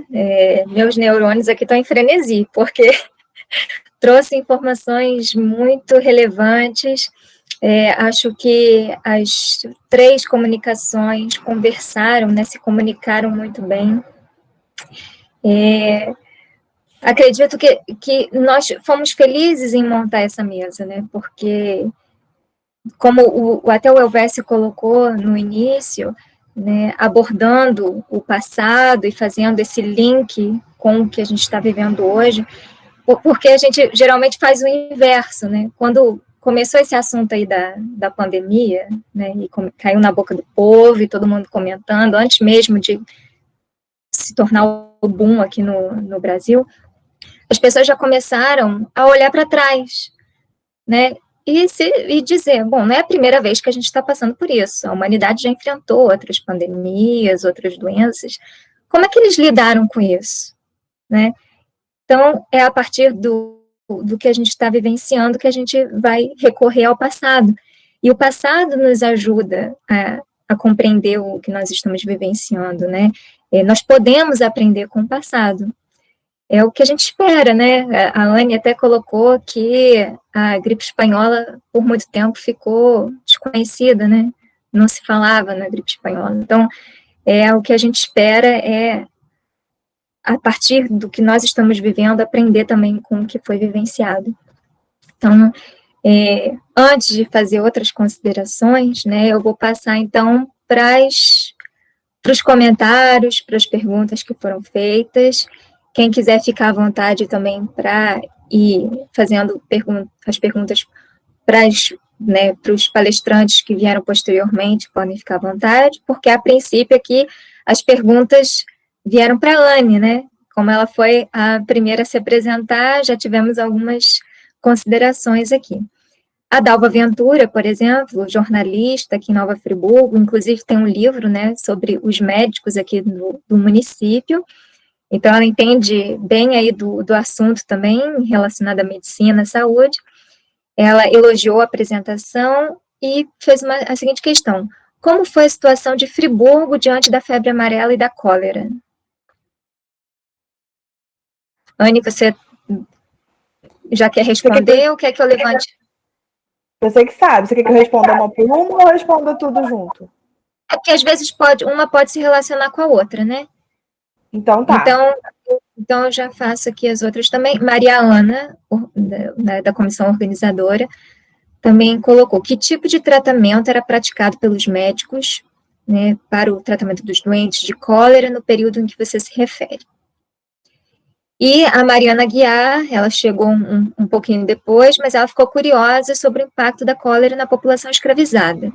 meus neurônios aqui estão em frenesi, porque trouxe informações muito relevantes. Acho que as 3 comunicações conversaram, né, se comunicaram muito bem. Acredito que nós fomos felizes em montar essa mesa, né, porque, como até o Elvésio colocou no início, né, abordando o passado e fazendo esse link com o que a gente está vivendo hoje, porque a gente geralmente faz o inverso, né? Quando começou esse assunto aí da pandemia, né, e caiu na boca do povo e todo mundo comentando, antes mesmo de se tornar o boom aqui no Brasil, as pessoas já começaram a olhar para trás, né? e dizer, bom, não é a primeira vez que a gente está passando por isso, a humanidade já enfrentou outras pandemias, outras doenças, como é que eles lidaram com isso, né? Então, é a partir do que a gente está vivenciando que a gente vai recorrer ao passado, e o passado nos ajuda a compreender o que nós estamos vivenciando, né? Nós podemos aprender com o passado. É o que a gente espera, né? A Anne até colocou que a gripe espanhola, por muito tempo, ficou desconhecida, né? Não se falava na gripe espanhola. Então, o que a gente espera é, a partir do que nós estamos vivendo, aprender também com o que foi vivenciado. Então, antes de fazer outras considerações, né, eu vou passar, então, para os comentários, para as perguntas que foram feitas. Quem quiser ficar à vontade também para ir fazendo as perguntas para os palestrantes que vieram posteriormente, podem ficar à vontade, porque, a princípio, aqui, as perguntas vieram para a Anne, né? Como ela foi a primeira a se apresentar, já tivemos algumas considerações aqui. A Dalva Ventura, por exemplo, jornalista aqui em Nova Friburgo, inclusive tem um livro, né, sobre os médicos aqui do município. Então, ela entende bem aí do assunto também, relacionado à medicina, à saúde. Ela elogiou a apresentação e fez a seguinte questão: como foi a situação de Friburgo diante da febre amarela e da cólera? Anne, você já quer responder ou quer que eu levante? Você que sabe. Você quer que eu responda uma por uma ou eu responda tudo junto? É porque às vezes uma pode se relacionar com a outra, né? Então tá. Então eu já faço aqui as outras também. Maria Ana, da comissão organizadora, também colocou: que tipo de tratamento era praticado pelos médicos, né, para o tratamento dos doentes de cólera no período em que você se refere? E a Mariana Guiar, ela chegou um pouquinho depois, mas ela ficou curiosa sobre o impacto da cólera na população escravizada.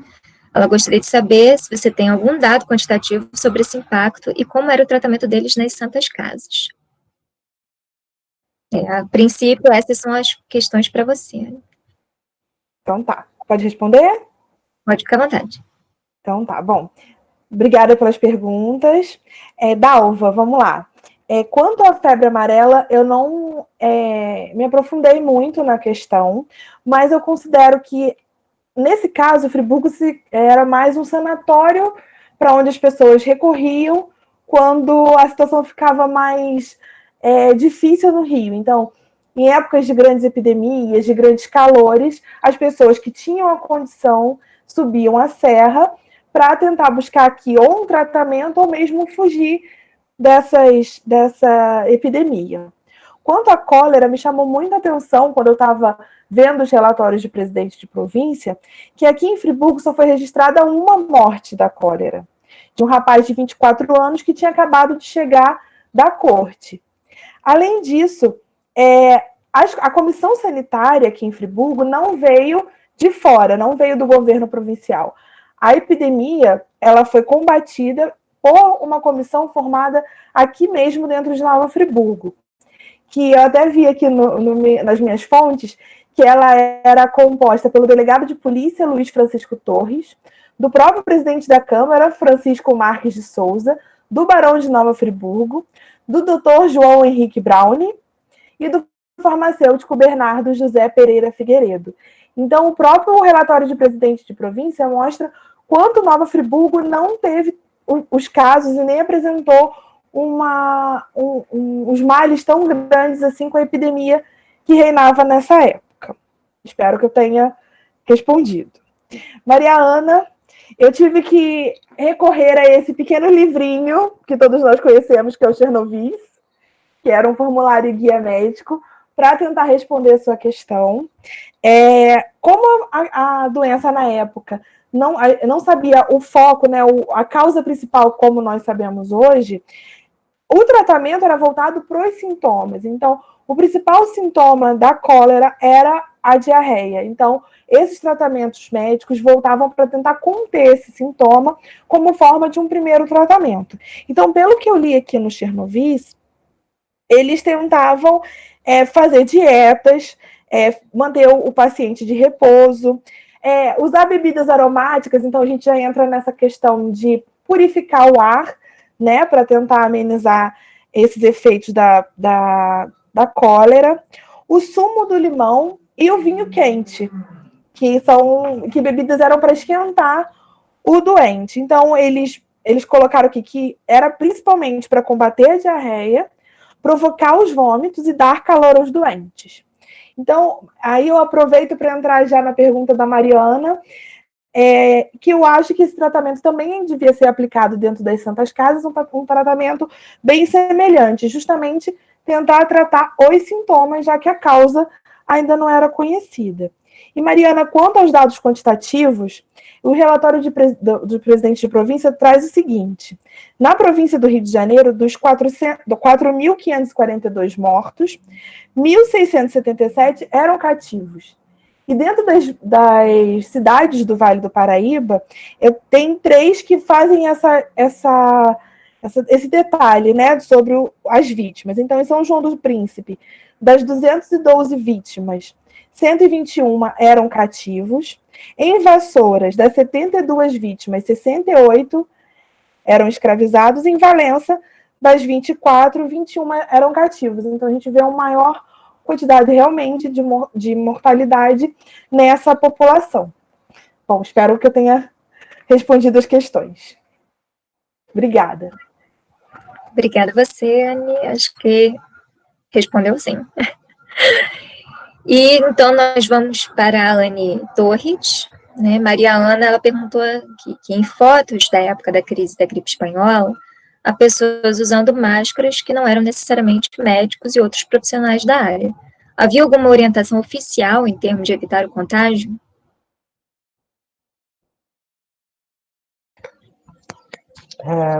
Ela gostaria de saber se você tem algum dado quantitativo sobre esse impacto e como era o tratamento deles nas santas casas. A princípio, essas são as questões para você. Então tá. Pode responder? Pode ficar à vontade. Então tá, bom. Obrigada pelas perguntas. Dalva, vamos lá. Quanto à febre amarela, eu não me aprofundei muito na questão, mas eu considero que, nesse caso, Friburgo era mais um sanatório para onde as pessoas recorriam quando a situação ficava mais difícil no Rio. Então, em épocas de grandes epidemias, de grandes calores, as pessoas que tinham a condição subiam a serra para tentar buscar aqui ou um tratamento ou mesmo fugir dessa epidemia. Quanto à cólera, me chamou muita atenção quando eu estava vendo os relatórios de presidente de província, que aqui em Friburgo só foi registrada uma morte da cólera, de um rapaz de 24 anos que tinha acabado de chegar da corte. Além disso, a comissão sanitária aqui em Friburgo não veio de fora, não veio do governo provincial. A epidemia, ela foi combatida por uma comissão formada aqui mesmo dentro de Nova Friburgo, que eu até vi aqui nas minhas fontes, que ela era composta pelo delegado de polícia, Luiz Francisco Torres, do próprio presidente da Câmara, Francisco Marques de Souza, do barão de Nova Friburgo, do doutor João Henrique Braune e do farmacêutico Bernardo José Pereira Figueiredo. Então, o próprio relatório de presidente de província mostra quanto Nova Friburgo não teve os casos e nem apresentou uns males tão grandes assim com a epidemia que reinava nessa época. Espero que eu tenha respondido. Maria Ana, eu tive que recorrer a esse pequeno livrinho que todos nós conhecemos, que é o Chernobyl, que era um formulário guia médico, para tentar responder a sua questão. Como a doença na época não sabia o foco, né, a causa principal, como nós sabemos hoje, o tratamento era voltado para os sintomas. Então, o principal sintoma da cólera era a diarreia. Então, esses tratamentos médicos voltavam para tentar conter esse sintoma como forma de um primeiro tratamento. Então, pelo que eu li aqui no Chernobyl, eles tentavam fazer dietas, manter o paciente de repouso, usar bebidas aromáticas. Então a gente já entra nessa questão de purificar o ar, né, para tentar amenizar esses efeitos da cólera, o sumo do limão e o vinho quente, que bebidas eram para esquentar o doente. Então, eles colocaram aqui que era principalmente para combater a diarreia, provocar os vômitos e dar calor aos doentes. Então, aí eu aproveito para entrar já na pergunta da Mariana, que eu acho que esse tratamento também devia ser aplicado dentro das Santas Casas, um tratamento bem semelhante, justamente tentar tratar os sintomas, já que a causa ainda não era conhecida. E, Mariana, quanto aos dados quantitativos, o relatório do presidente de província traz o seguinte: na província do Rio de Janeiro, dos 4.542 mortos, 1.677 eram cativos. E dentro das cidades do Vale do Paraíba, tem 3 que fazem esse detalhe, né, sobre as vítimas. Então, em São João do Príncipe, das 212 vítimas, 121 eram cativos. Em Vassouras, das 72 vítimas, 68 eram escravizados. Em Valença, das 24, 21 eram cativos. Então, a gente vê uma maior quantidade realmente de mortalidade nessa população. Bom, espero que eu tenha respondido as questões. Obrigada. Obrigada a você, Anne. Acho que respondeu sim. E então nós vamos para a Alane Torres, né? Maria Ana, ela perguntou que em fotos da época da crise da gripe espanhola, há pessoas usando máscaras que não eram necessariamente médicos e outros profissionais da área. Havia alguma orientação oficial em termos de evitar o contágio?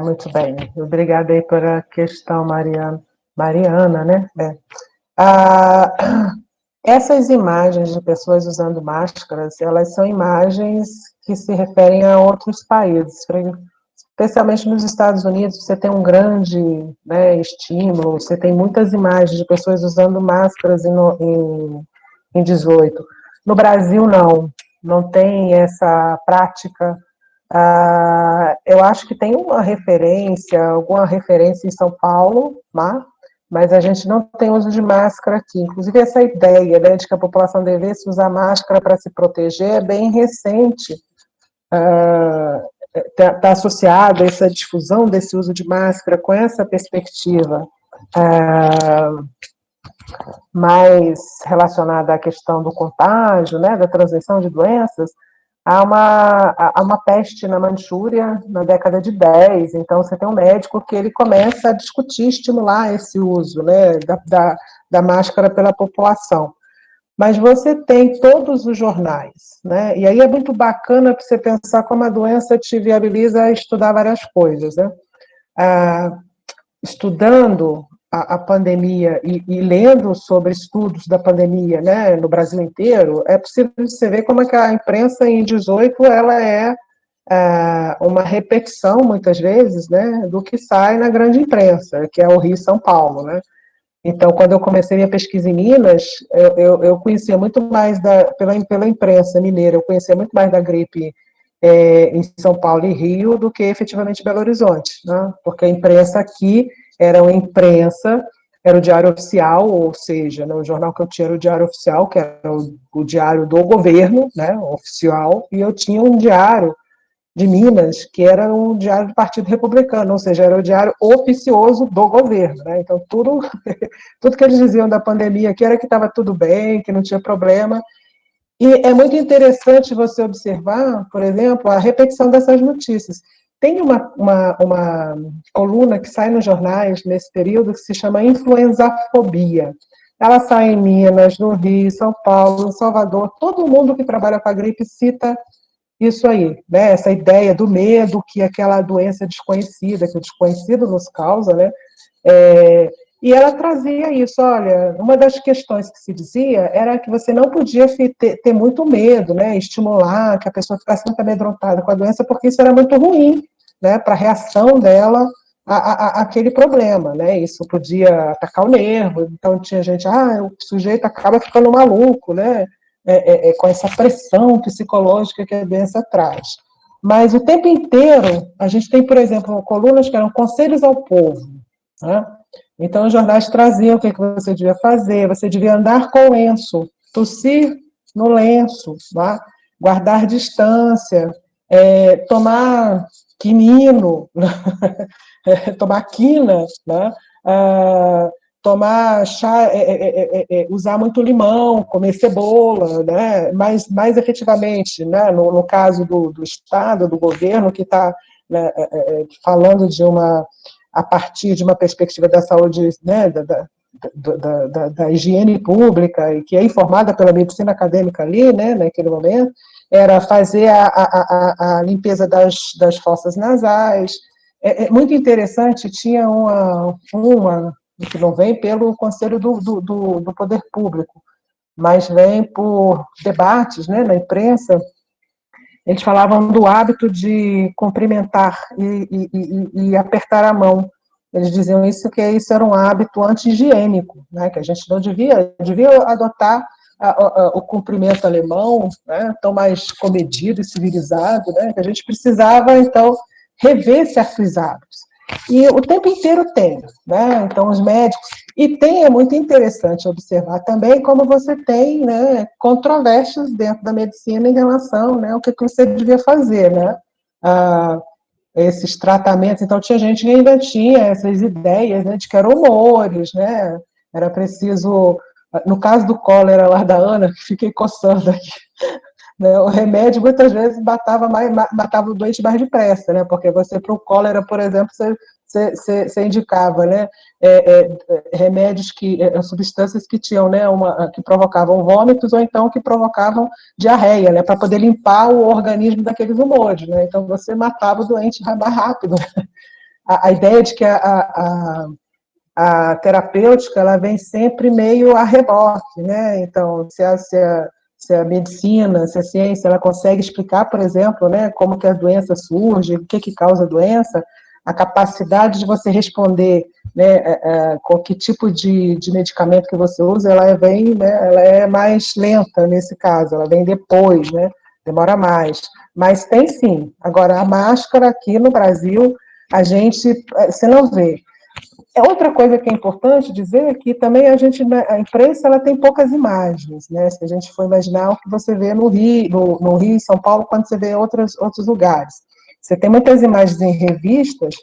Muito bem. Obrigada aí pela questão, Mariana, né? Essas imagens de pessoas usando máscaras, elas são imagens que se referem a outros países. Especialmente nos Estados Unidos, você tem um grande, né, estímulo, você tem muitas imagens de pessoas usando máscaras em 18. No Brasil, não tem essa prática. Eu acho que tem alguma referência em São Paulo, mas a gente não tem uso de máscara aqui. Inclusive, essa ideia, né, de que a população devesse usar máscara para se proteger é bem recente. Está associado a essa difusão desse uso de máscara com essa perspectiva mais relacionada à questão do contágio, né, da transmissão de doenças. Há uma peste na Manchúria na década de 10, então você tem um médico que ele começa a discutir, estimular esse uso, né, da máscara pela população. Mas você tem todos os jornais, né? E aí é muito bacana para você pensar como a doença te viabiliza a estudar várias coisas, né? Estudando a pandemia e lendo sobre estudos da pandemia, né, no Brasil inteiro, é possível você ver como é que a imprensa em 18 ela é uma repetição, muitas vezes, né, do que sai na grande imprensa, que é o Rio e São Paulo, né? Então, quando eu comecei minha pesquisa em Minas, eu conhecia muito mais pela imprensa mineira, eu conhecia muito mais da gripe em São Paulo e Rio do que efetivamente Belo Horizonte, né? Porque a imprensa aqui era o Diário Oficial, ou seja, né, o jornal que eu tinha era o Diário Oficial, que era o diário do governo, né, oficial, e eu tinha um diário de Minas, que era um diário do Partido Republicano, ou seja, era o diário oficioso do governo, né? Então, tudo que eles diziam da pandemia aqui era que estava tudo bem, que não tinha problema. E é muito interessante você observar, por exemplo, a repetição dessas notícias. Tem uma coluna que sai nos jornais nesse período que se chama influenzafobia. Ela sai em Minas, no Rio, São Paulo, Salvador, todo mundo que trabalha com a gripe cita isso aí, né? Essa ideia do medo que aquela doença desconhecida, que o desconhecido nos causa, né? E ela trazia isso, olha, uma das questões que se dizia era que você não podia ter muito medo, né? Estimular que a pessoa ficasse muito amedrontada com a doença, porque isso era muito ruim, né? Para a reação dela aquele problema, né? Isso podia atacar o nervo, então tinha gente, o sujeito acaba ficando maluco, né? Com essa pressão psicológica que a doença traz. Mas o tempo inteiro, a gente tem, por exemplo, colunas que eram conselhos ao povo, né? Então, os jornais traziam o que você devia fazer, você devia andar com lenço, tossir no lenço, tá? Guardar distância, tomar quinino, tomar quina, né? Tomar chá, usar muito limão, comer cebola, né? Mas mais efetivamente, né? No caso do Estado, do governo, que está, né, falando a partir de uma perspectiva da saúde, né, da higiene pública, e que é informada pela medicina acadêmica ali, né, naquele momento, era fazer a limpeza das fossas nasais. É muito interessante, tinha uma que não vem pelo Conselho do Poder Público, mas vem por debates, né, na imprensa. Eles falavam do hábito de cumprimentar e apertar a mão. Eles diziam que isso era um hábito anti-higiênico, né, que a gente não devia adotar o cumprimento alemão, né, tão mais comedido e civilizado, né, que a gente precisava, então, rever certos hábitos. E o tempo inteiro tem, né, então os médicos, e é muito interessante observar também como você tem, né, controvérsias dentro da medicina em relação, né, ao que você devia fazer, né, esses tratamentos. Então tinha gente que ainda tinha essas ideias, né, de que eram humores, né, era preciso, no caso do cólera lá da Ana, fiquei coçando aqui, né, o remédio muitas vezes matava o doente mais depressa, né, porque você, para o cólera, por exemplo, você indicava, né, remédios substâncias que tinham, né, que provocavam vômitos ou então que provocavam diarreia, né, para poder limpar o organismo daqueles humores, né, então você matava o doente mais rápido. A ideia de que a terapêutica, ela vem sempre meio a reboque, né, então se a medicina, se a ciência, ela consegue explicar, por exemplo, né, como que a doença surge, o que causa a doença, a capacidade de você responder, né, com que tipo de medicamento que você usa, ela é mais lenta nesse caso, ela vem depois, né, demora mais. Mas tem sim. Agora, a máscara aqui no Brasil, você não vê. Outra coisa que é importante dizer é que também a imprensa, ela tem poucas imagens, né? Se a gente for imaginar o que você vê no Rio e São Paulo, quando você vê outros lugares. Você tem muitas imagens em revistas,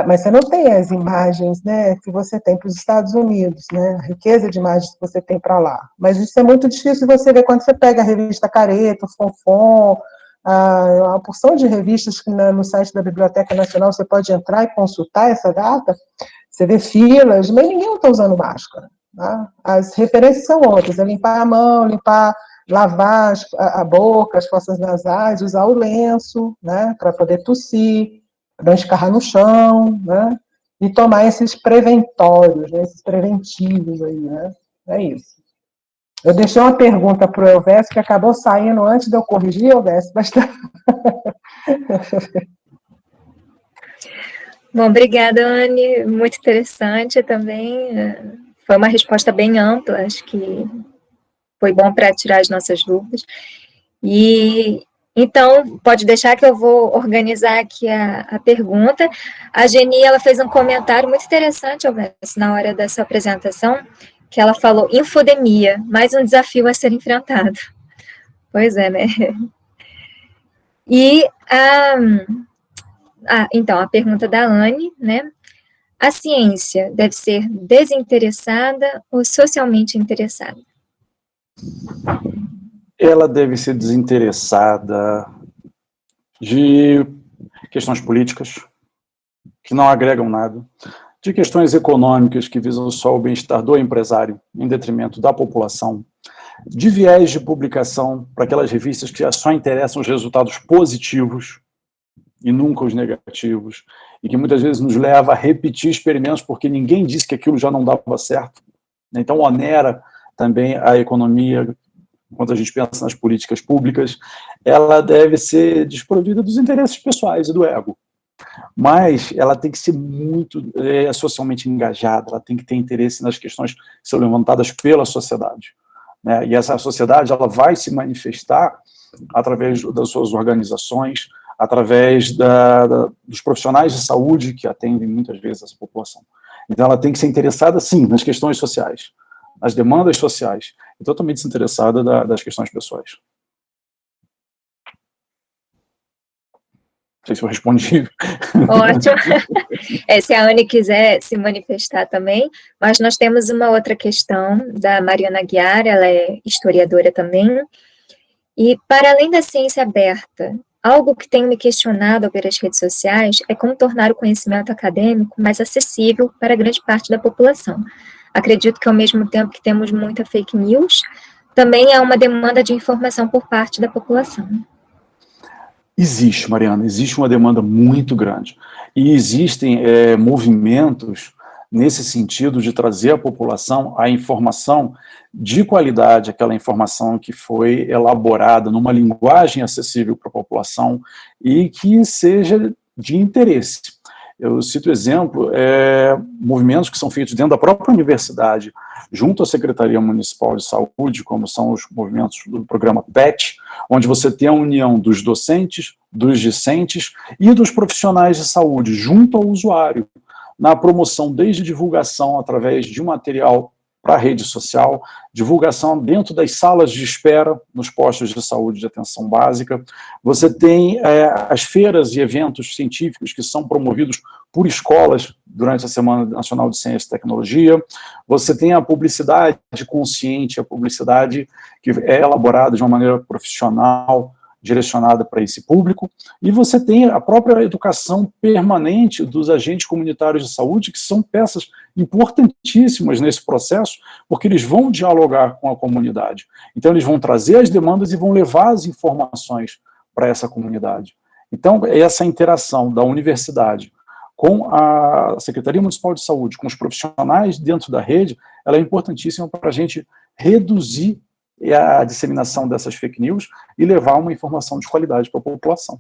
mas você não tem as imagens, né, que você tem para os Estados Unidos, né? A riqueza de imagens que você tem para lá. Mas isso é muito difícil você ver quando você pega a revista Careto, Fonfon, uma porção de revistas que no site da Biblioteca Nacional você pode entrar e consultar essa data. Você vê filas, mas ninguém está usando máscara. Tá? As referências são outras, é limpar a mão, lavar a boca, as fossas nasais, usar o lenço, né, para poder tossir, não escarrar no chão, né, e tomar esses preventórios, né, esses preventivos aí, né, é isso. Eu deixei uma pergunta para o Elvésio, que acabou saindo antes de eu corrigir, Elvésio, mas tá... Bom, obrigada, Anne, muito interessante também, foi uma resposta bem ampla, acho que foi bom para tirar as nossas dúvidas, e então, pode deixar que eu vou organizar aqui a pergunta. A Geni, ela fez um comentário muito interessante, na hora dessa apresentação, que ela falou, infodemia, mais um desafio a ser enfrentado. Pois é, né? E então, a pergunta da Anne, né? A ciência deve ser desinteressada ou socialmente interessada? Ela deve ser desinteressada de questões políticas, que não agregam nada, de questões econômicas que visam só o bem-estar do empresário, em detrimento da população, de viés de publicação para aquelas revistas que só interessam os resultados positivos e nunca os negativos, e que muitas vezes nos leva a repetir experimentos porque ninguém disse que aquilo já não dava certo. Então, onera também a economia. Quando a gente pensa nas políticas públicas, ela deve ser desprovida dos interesses pessoais e do ego. mas ela tem que ser muito socialmente engajada, ela tem que ter interesse nas questões que são levantadas pela sociedade, né? E essa sociedade ela vai se manifestar através das suas organizações, através dos profissionais de saúde que atendem muitas vezes essa população. Então ela tem que ser interessada, sim, nas questões sociais, nas demandas sociais, e totalmente desinteressada das questões pessoais. Não sei se eu respondi. Ótimo. Se a Anne quiser se manifestar também, mas nós temos uma outra questão da Mariana Aguiar, ela é historiadora também, e para além da ciência aberta, algo que tenho me questionado ao ver as redes sociais é como tornar o conhecimento acadêmico mais acessível para grande parte da população. Acredito que ao mesmo tempo que temos muita fake news, também há uma demanda de informação por parte da população. Existe, Mariana, existe uma demanda muito grande. E existem movimentos nesse sentido de trazer à população a informação de qualidade, aquela informação que foi elaborada numa linguagem acessível para a população e que seja de interesse. Eu cito exemplo, movimentos que são feitos dentro da própria universidade, junto à Secretaria Municipal de Saúde, como são os movimentos do programa PET, onde você tem a união dos docentes, dos discentes e dos profissionais de saúde, junto ao usuário, na promoção desde divulgação através de material para a rede social, divulgação dentro das salas de espera, nos postos de saúde de atenção básica. Você tem as feiras e eventos científicos que são promovidos por escolas durante a Semana Nacional de Ciência e Tecnologia. Você tem a publicidade consciente, a publicidade que é elaborada de uma maneira profissional, direcionada para esse público, e você tem a própria educação permanente dos agentes comunitários de saúde, que são peças importantíssimas nesse processo, porque eles vão dialogar com a comunidade. Então, eles vão trazer as demandas e vão levar as informações para essa comunidade. Então, essa interação da universidade com a Secretaria Municipal de Saúde, com os profissionais dentro da rede, ela é importantíssima para a gente reduzir a disseminação dessas fake news e levar uma informação de qualidade para a população.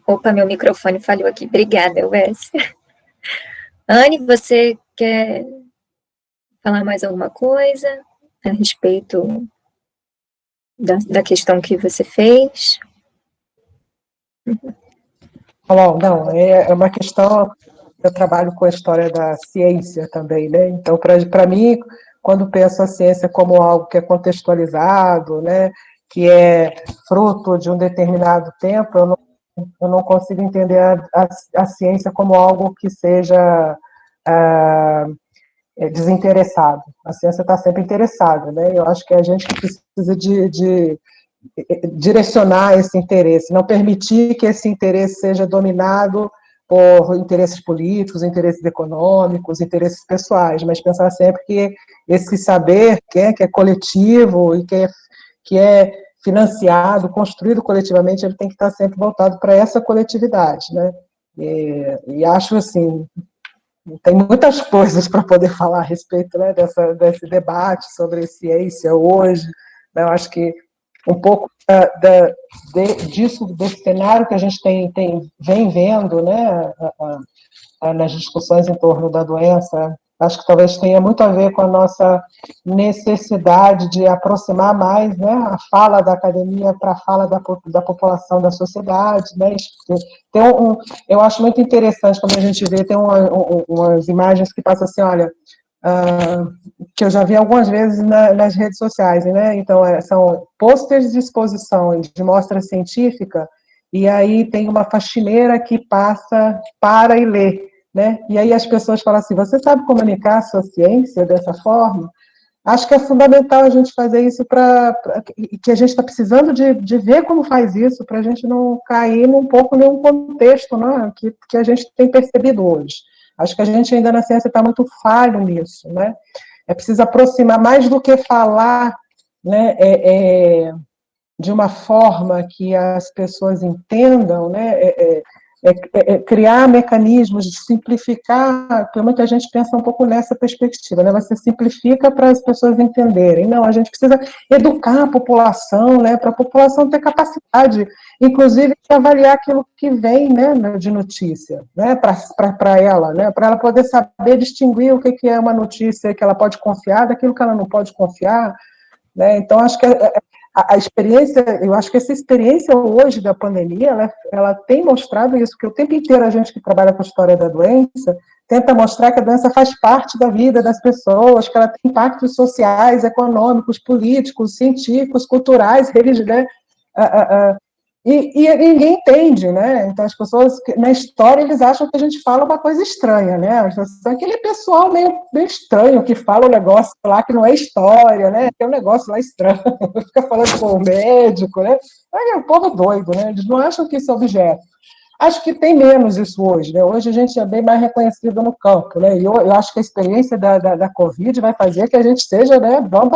Opa, meu microfone falhou aqui. Obrigada, Wes. Anne, você quer falar mais alguma coisa a respeito da questão que você fez? Não, é uma questão. Eu trabalho com a história da ciência também, né? Então, para mim, quando penso a ciência como algo que é contextualizado, né, que é fruto de um determinado tempo, eu não consigo entender a ciência como algo que seja desinteressado. A ciência está sempre interessada, né? Eu acho que é a gente que precisa de direcionar esse interesse, não permitir que esse interesse seja dominado por interesses políticos, interesses econômicos, interesses pessoais, mas pensar sempre que esse saber que é coletivo e que é financiado, construído coletivamente, ele tem que estar sempre voltado para essa coletividade, né? E acho assim, tem muitas coisas para poder falar a respeito, né, desse debate sobre ciência hoje, né? Eu acho que um pouco disso, desse cenário que a gente vem vendo, né, nas discussões em torno da doença, acho que talvez tenha muito a ver com a nossa necessidade de aproximar mais, né, a fala da academia para a fala da população, da sociedade, né? Eu acho muito interessante quando a gente vê, tem umas imagens que passam assim, olha, que eu já vi algumas vezes nas redes sociais, né? Então, são pôsteres de exposição de mostra científica, e aí tem uma faxineira que para e lê, né? E aí as pessoas falam assim, você sabe comunicar a sua ciência dessa forma? Acho que é fundamental a gente fazer isso que a gente está precisando de ver como faz isso, para a gente não cair num contexto, né, que a gente tem percebido hoje. Acho que a gente ainda na ciência está muito falho nisso, né? É preciso aproximar mais do que falar, né, de uma forma que as pessoas entendam, né, criar mecanismos de simplificar, porque muita gente pensa um pouco nessa perspectiva, né? Você simplifica para as pessoas entenderem. Não, a gente precisa educar a população, né? Para a população ter capacidade, inclusive, de avaliar aquilo que vem, né, de notícia, né? Para ela, né? Para ela poder saber distinguir o que é uma notícia que ela pode confiar daquilo que ela não pode confiar, né? Então, acho que a experiência, eu acho que essa experiência hoje da pandemia, ela tem mostrado isso, que o tempo inteiro a gente que trabalha com a história da doença tenta mostrar que a doença faz parte da vida das pessoas, que ela tem impactos sociais, econômicos, políticos, científicos, culturais, religiosos, né? E ninguém entende, né? Então, as pessoas, na história, eles acham que a gente fala uma coisa estranha, né? Aquele pessoal meio estranho que fala um negócio lá que não é história, né? Tem um negócio lá estranho, fica falando com o médico, né? É um povo doido, né? Eles não acham que isso é objeto. Acho que tem menos isso hoje, né? Hoje a gente é bem mais reconhecido no campo, né? E eu acho que a experiência da Covid vai fazer que a gente seja, né, bam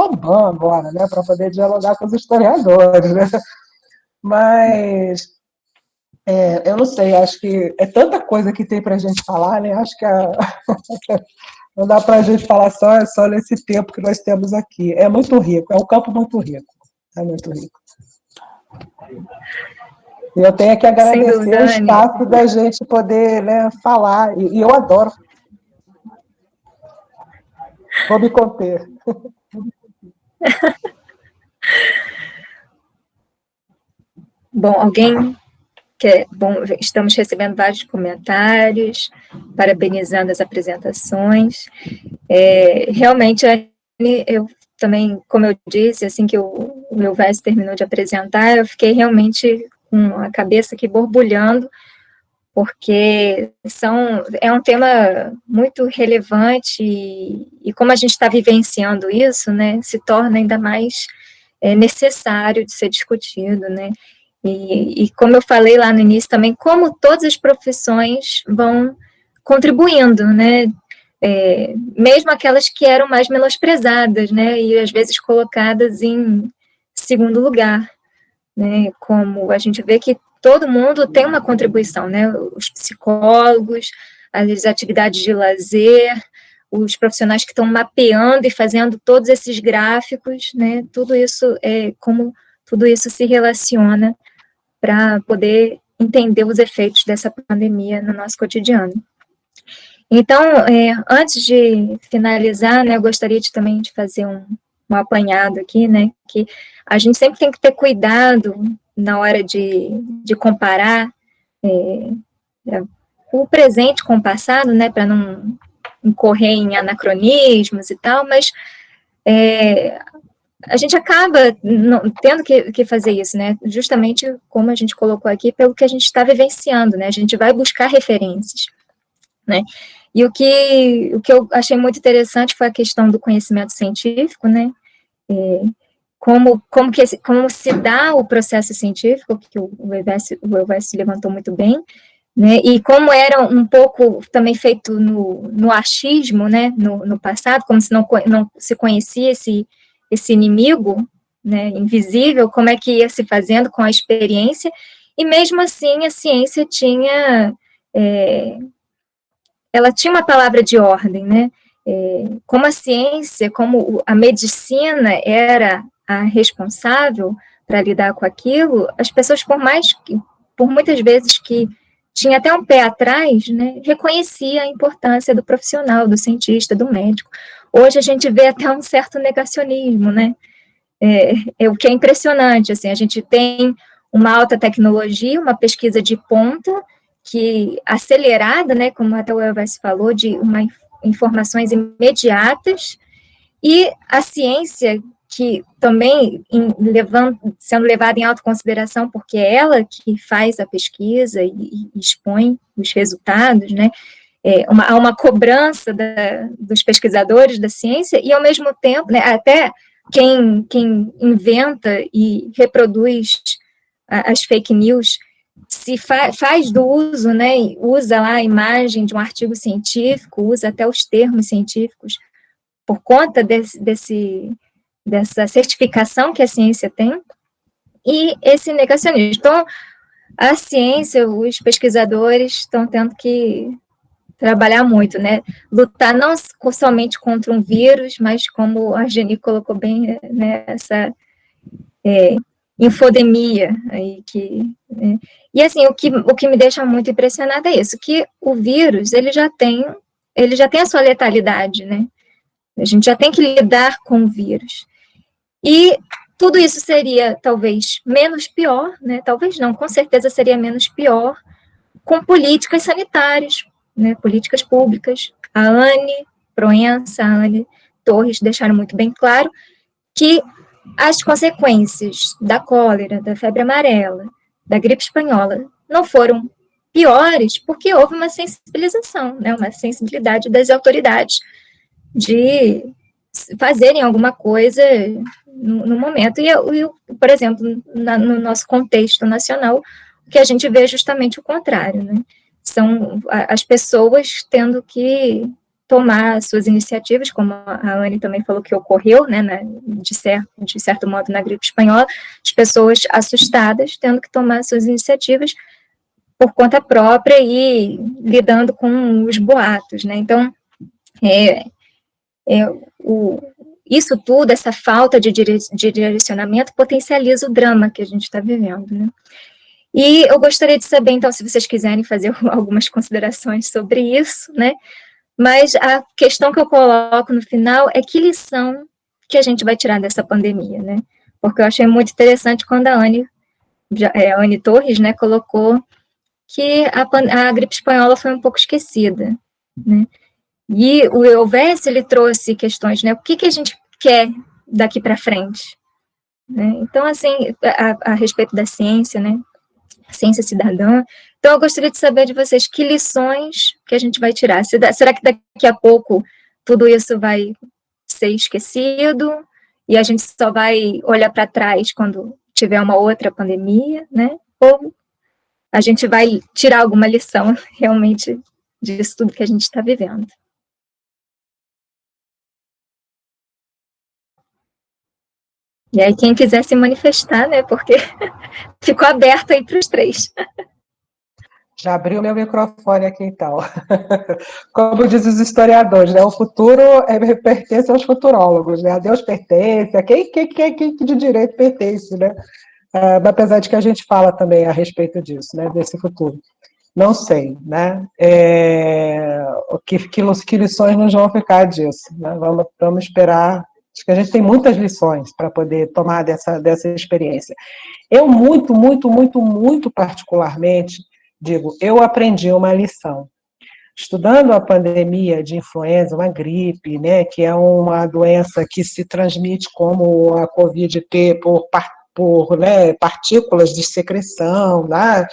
agora, né? Para poder dialogar com os historiadores, né? Mas, eu não sei, acho que é tanta coisa que tem para a gente falar, né? Acho que não dá para a gente falar só nesse tempo que nós temos aqui. É muito rico, é um campo muito rico. É muito rico. E eu tenho que agradecer o espaço da gente poder, né, falar, e eu adoro. Vou me conter. Bom, estamos recebendo vários comentários, parabenizando as apresentações. Realmente, eu também, como eu disse, assim que o Elvésio terminou de apresentar, eu fiquei realmente com a cabeça aqui borbulhando, porque é um tema muito relevante e como a gente está vivenciando isso, né, se torna ainda mais necessário de ser discutido, né. E como eu falei lá no início também, como todas as profissões vão contribuindo, né, mesmo aquelas que eram mais menosprezadas, né, e às vezes colocadas em segundo lugar, né, como a gente vê que todo mundo tem uma contribuição, né, os psicólogos, as atividades de lazer, os profissionais que estão mapeando e fazendo todos esses gráficos, né, tudo isso como tudo isso se relaciona para poder entender os efeitos dessa pandemia no nosso cotidiano. Então, antes de finalizar, né, eu gostaria também de fazer um apanhado aqui, né, que a gente sempre tem que ter cuidado na hora de comparar o presente com o passado, né, para não incorrer em anacronismos e tal, mas a gente acaba tendo que fazer isso, né, justamente como a gente colocou aqui, pelo que a gente está vivenciando, né, a gente vai buscar referências, né, e o que eu achei muito interessante foi a questão do conhecimento científico, né, como se dá o processo científico, que o Elvésio levantou muito bem, né, e como era um pouco também feito no achismo, né, no passado, como se não se conhecia esse inimigo, né, invisível, como é que ia se fazendo com a experiência, e mesmo assim a ciência tinha uma palavra de ordem, né, como a ciência, como a medicina era a responsável para lidar com aquilo, as pessoas, por muitas vezes que tinha até um pé atrás, né, reconhecia a importância do profissional, do cientista, do médico. Hoje a gente vê até um certo negacionismo, né, o que é impressionante, assim, a gente tem uma alta tecnologia, uma pesquisa de ponta, que acelerada, né, como até o Elvésio falou, de informações imediatas, e a ciência, que também sendo levada em alta consideração, porque é ela que faz a pesquisa e expõe os resultados, né, há uma cobrança dos pesquisadores da ciência, e ao mesmo tempo, né, até quem inventa e reproduz as fake news, se faz do uso, né, usa lá a imagem de um artigo científico, usa até os termos científicos, por conta dessa certificação que a ciência tem, e esse negacionismo. Então, a ciência, os pesquisadores estão tendo que trabalhar muito, né? Lutar não somente contra um vírus, mas como a Geni colocou bem, né, essa infodemia aí né? E assim, o que me deixa muito impressionada é isso, que o vírus, ele já tem a sua letalidade, né? A gente já tem que lidar com o vírus. E tudo isso seria, talvez, menos pior, né? Talvez não, com certeza seria menos pior com políticas sanitárias, né? Políticas públicas. A Anne Proença, a Anne Torres deixaram muito bem claro que as consequências da cólera, da febre amarela, da gripe espanhola não foram piores porque houve uma sensibilização, né? Uma sensibilidade das autoridades de fazerem alguma coisa no momento. E, por exemplo, no nosso contexto nacional, o que a gente vê é justamente o contrário, né? São as pessoas tendo que tomar suas iniciativas, como a Anne também falou que ocorreu, né, de certo modo, na gripe espanhola, as pessoas assustadas tendo que tomar suas iniciativas por conta própria e lidando com os boatos, né? Então, isso tudo, essa falta de direcionamento, potencializa o drama que a gente está vivendo, né? E eu gostaria de saber, então, se vocês quiserem fazer algumas considerações sobre isso, né? Mas a questão que eu coloco no final é que lição que a gente vai tirar dessa pandemia, né? Porque eu achei muito interessante quando a Anne Torres, né, colocou que a gripe espanhola foi um pouco esquecida, né? E o Elvésio, ele trouxe questões, né? O que a gente quer daqui para frente? Né? Então, assim, a respeito da ciência, né? Ciência cidadã. Então, eu gostaria de saber de vocês que lições que a gente vai tirar. Será que daqui a pouco tudo isso vai ser esquecido e a gente só vai olhar para trás quando tiver uma outra pandemia, né? Ou a gente vai tirar alguma lição realmente disso tudo que a gente está vivendo? E aí, quem quiser se manifestar, né? Porque ficou aberto aí para os três. Já abriu meu microfone aqui, então. Como dizem os historiadores, né? O futuro pertence aos futurólogos, né? A Deus pertence, a quem de direito pertence, né? Apesar de que a gente fala também a respeito disso, né? Desse futuro. Não sei, né? Que lições nos vão ficar disso, né? Vamos esperar. Acho que a gente tem muitas lições para poder tomar dessa experiência. Eu muito particularmente, digo, eu aprendi uma lição. Estudando a pandemia de influenza, uma gripe, né, que é uma doença que se transmite como a Covid-T por né, partículas de secreção, né?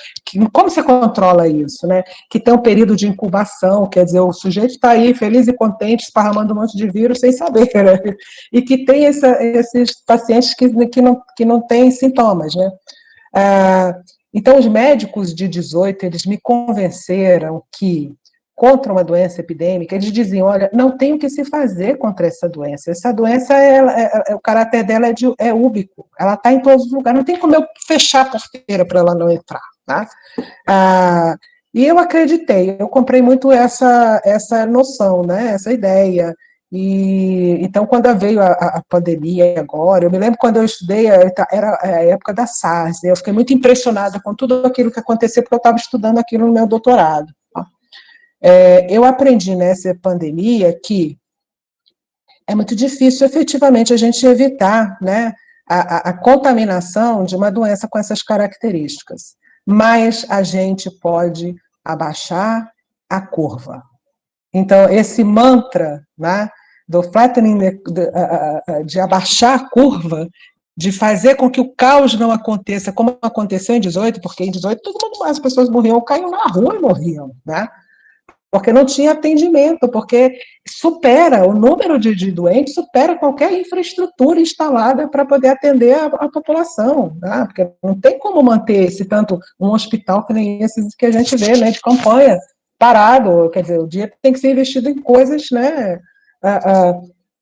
Como você controla isso, né? Que tem um período de incubação, quer dizer, o sujeito está aí feliz e contente, esparramando um monte de vírus sem saber, né? E que tem esses pacientes que não têm sintomas, né? Então, os médicos de 18, eles me convenceram que contra uma doença epidêmica, eles diziam, olha, não tem o que se fazer contra essa doença o caráter dela é úbico, ela está em todos os lugares, não tem como eu fechar a porteira para ela não entrar, tá? E eu acreditei, eu comprei muito essa noção, né, essa ideia, e então quando veio a pandemia agora, eu me lembro quando eu estudei, era a época da SARS, né, eu fiquei muito impressionada com tudo aquilo que aconteceu, porque eu estava estudando aquilo no meu doutorado. Eu aprendi nessa pandemia que é muito difícil, efetivamente, a gente evitar, né, a contaminação de uma doença com essas características, mas a gente pode abaixar a curva. Então, esse mantra, né, do flattening, de abaixar a curva, de fazer com que o caos não aconteça como aconteceu em 18, porque em 18 as pessoas morriam, caíam na rua e morriam, né? Porque não tinha atendimento, porque o número de doentes supera qualquer infraestrutura instalada para poder atender a população, tá? Porque não tem como manter um hospital que nem esse que a gente vê, né, de campanha, parado, quer dizer, o dinheiro tem que ser investido em coisas, né?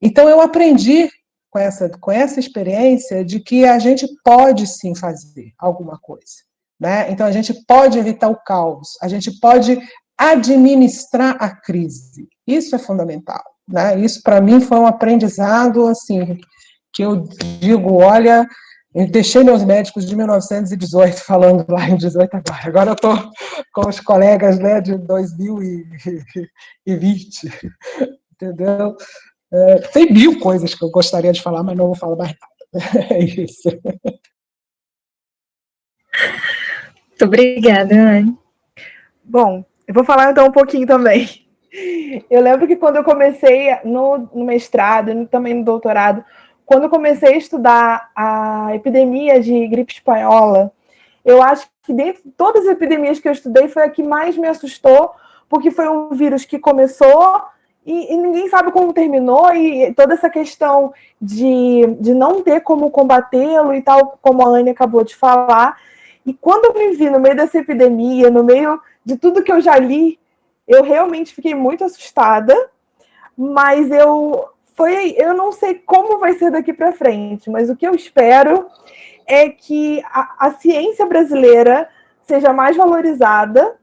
Então, eu aprendi com essa experiência de que a gente pode, sim, fazer alguma coisa, né? Então, a gente pode evitar o caos, a gente pode administrar a crise. Isso é fundamental, né? Isso, para mim, foi um aprendizado, assim, que eu digo, olha, eu deixei meus médicos de 1918 falando lá em 18 agora eu estou com os colegas, né, de 2020, entendeu? Tem 1000 coisas que eu gostaria de falar, mas não vou falar mais nada. É isso. Muito obrigada, Anne. Bom, eu vou falar então um pouquinho também. Eu lembro que quando eu comecei no mestrado e também no doutorado, quando eu comecei a estudar a epidemia de gripe espanhola, eu acho que dentre todas as epidemias que eu estudei foi a que mais me assustou, porque foi um vírus que começou e ninguém sabe como terminou, e toda essa questão de não ter como combatê-lo e tal, como a Anne acabou de falar. E quando eu me vi no meio dessa epidemia, no meio de tudo que eu já li, eu realmente fiquei muito assustada, mas eu não sei como vai ser daqui para frente, mas o que eu espero é que a ciência brasileira seja mais valorizada,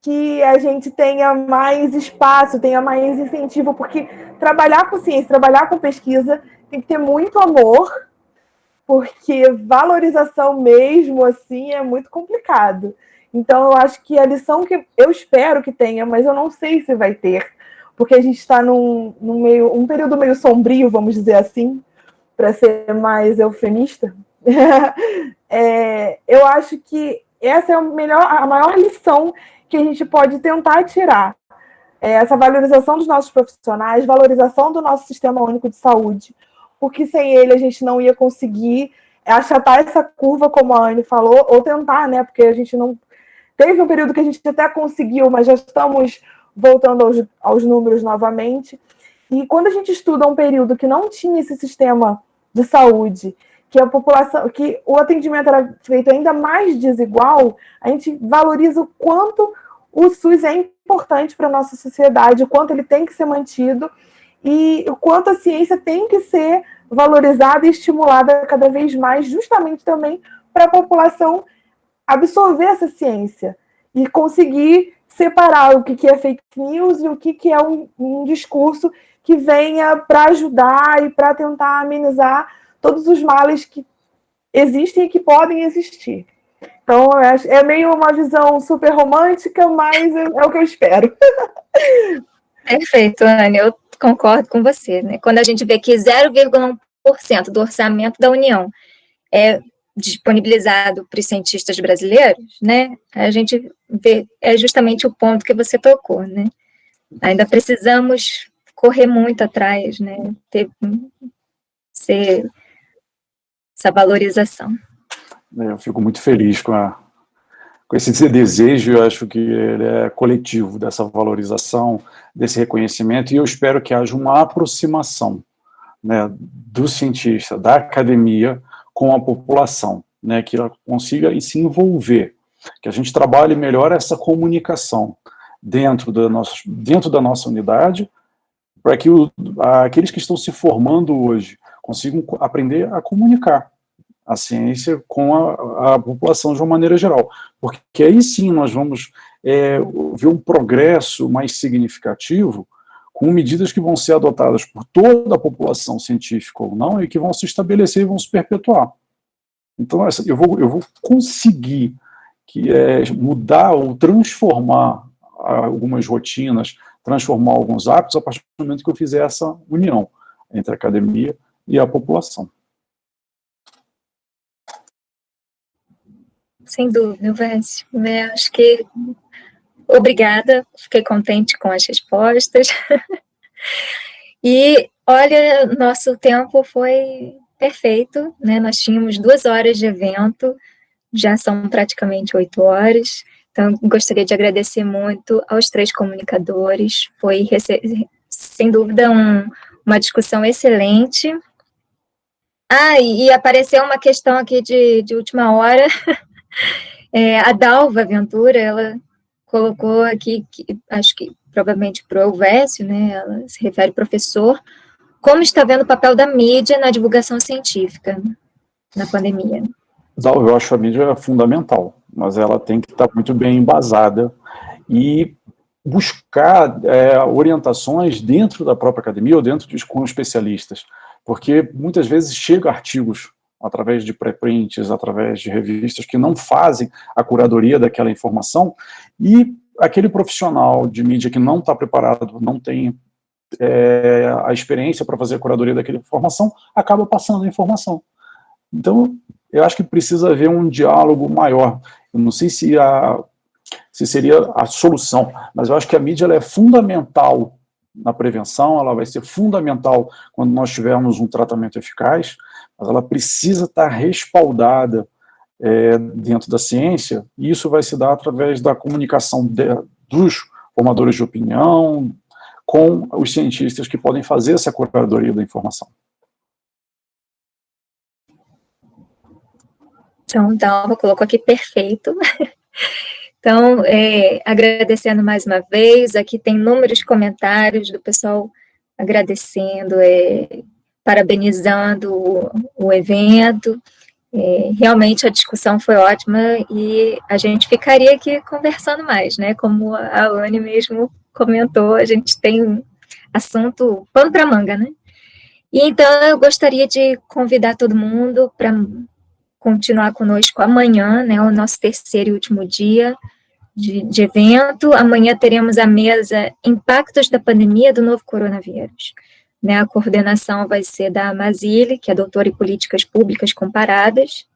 que a gente tenha mais espaço, tenha mais incentivo, porque trabalhar com ciência, trabalhar com pesquisa, tem que ter muito amor, porque valorização mesmo, assim, é muito complicado. Então, eu acho que a lição que eu espero que tenha, mas eu não sei se vai ter, porque a gente está um período meio sombrio, vamos dizer assim, para ser mais eufemista. Eu acho que essa é a maior lição que a gente pode tentar tirar. Essa valorização dos nossos profissionais, valorização do nosso Sistema Único de Saúde, porque sem ele a gente não ia conseguir achatar essa curva, como a Anne falou, ou tentar, né? Porque a gente não... Teve um período que a gente até conseguiu, mas já estamos voltando aos números novamente. E quando a gente estuda um período que não tinha esse sistema de saúde, que a população, que o atendimento era feito ainda mais desigual, a gente valoriza o quanto o SUS é importante para a nossa sociedade, o quanto ele tem que ser mantido e o quanto a ciência tem que ser valorizada e estimulada cada vez mais, justamente também para a população absorver essa ciência e conseguir separar o que é fake news e o que é um discurso que venha para ajudar e para tentar amenizar todos os males que existem e que podem existir. Então, é meio uma visão super romântica, mas é o que eu espero. Perfeito, Anne, eu concordo com você, né? Quando a gente vê que 0,1% do orçamento da União é disponibilizado para os cientistas brasileiros, né? A gente vê, é justamente o ponto que você tocou, né? Ainda precisamos correr muito atrás, né? Essa valorização. Eu fico muito feliz com esse desejo, eu acho que ele é coletivo, dessa valorização, desse reconhecimento, e eu espero que haja uma aproximação, né, do cientista, da academia, com a população, né, que ela consiga se envolver, que a gente trabalhe melhor essa comunicação dentro da nossa unidade, para que aqueles que estão se formando hoje consigam aprender a comunicar a ciência com a população de uma maneira geral, porque aí sim nós vamos ver um progresso mais significativo com medidas que vão ser adotadas por toda a população científica ou não, e que vão se estabelecer e vão se perpetuar. Então, eu vou conseguir mudar ou transformar algumas rotinas, transformar alguns hábitos a partir do momento que eu fizer essa união entre a academia e a população. Sem dúvida, Vance. Acho que obrigada, fiquei contente com as respostas. E, olha, nosso tempo foi perfeito, né? Nós tínhamos 2 horas de evento, já são praticamente 8 horas, então gostaria de agradecer muito aos 3 comunicadores, foi, sem dúvida, uma discussão excelente. E apareceu uma questão aqui de última hora. A Dalva Ventura, ela colocou aqui, acho que provavelmente para o Elvésio, né, ela se refere ao professor, como está vendo o papel da mídia na divulgação científica na pandemia? Eu acho a mídia fundamental, mas ela tem que estar muito bem embasada e buscar orientações dentro da própria academia ou dentro com especialistas, porque muitas vezes chegam artigos através de pré-prints, através de revistas que não fazem a curadoria daquela informação, e aquele profissional de mídia que não está preparado, não tem a experiência para fazer a curadoria daquela informação, acaba passando a informação. Então, eu acho que precisa haver um diálogo maior. Eu não sei se seria a solução, mas eu acho que a mídia ela é fundamental na prevenção, ela vai ser fundamental quando nós tivermos um tratamento eficaz, mas ela precisa estar respaldada dentro da ciência, e isso vai se dar através da comunicação dos formadores de opinião com os cientistas que podem fazer essa curadoria da informação. Então, Dalva colocou aqui perfeito. Então, agradecendo mais uma vez, aqui tem inúmeros comentários do pessoal agradecendo, parabenizando o evento. Realmente a discussão foi ótima e a gente ficaria aqui conversando mais, né? Como a Anne mesmo comentou, a gente tem assunto pano para manga, né? E então eu gostaria de convidar todo mundo para continuar conosco amanhã, né? O nosso terceiro e último dia de evento. Amanhã teremos a mesa Impactos da Pandemia do Novo Coronavírus. Né, a coordenação vai ser da Mazile, que é doutora em Políticas Públicas Comparadas,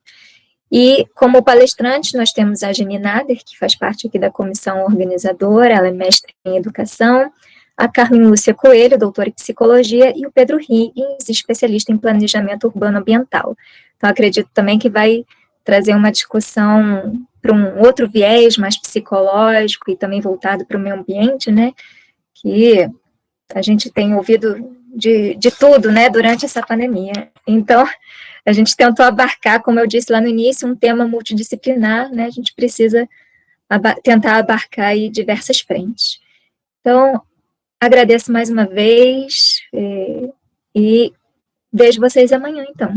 e como palestrante nós temos a Jenny Nader, que faz parte aqui da comissão organizadora, ela é mestre em Educação, a Carmen Lúcia Coelho, doutora em Psicologia, e o Pedro Higgins, especialista em Planejamento Urbano Ambiental. Então, acredito também que vai trazer uma discussão para um outro viés mais psicológico e também voltado para o meio ambiente, né, que a gente tem ouvido de tudo, né, durante essa pandemia. Então, a gente tentou abarcar, como eu disse lá no início, um tema multidisciplinar, né, a gente precisa tentar abarcar aí diversas frentes. Então, agradeço mais uma vez e vejo vocês amanhã, então.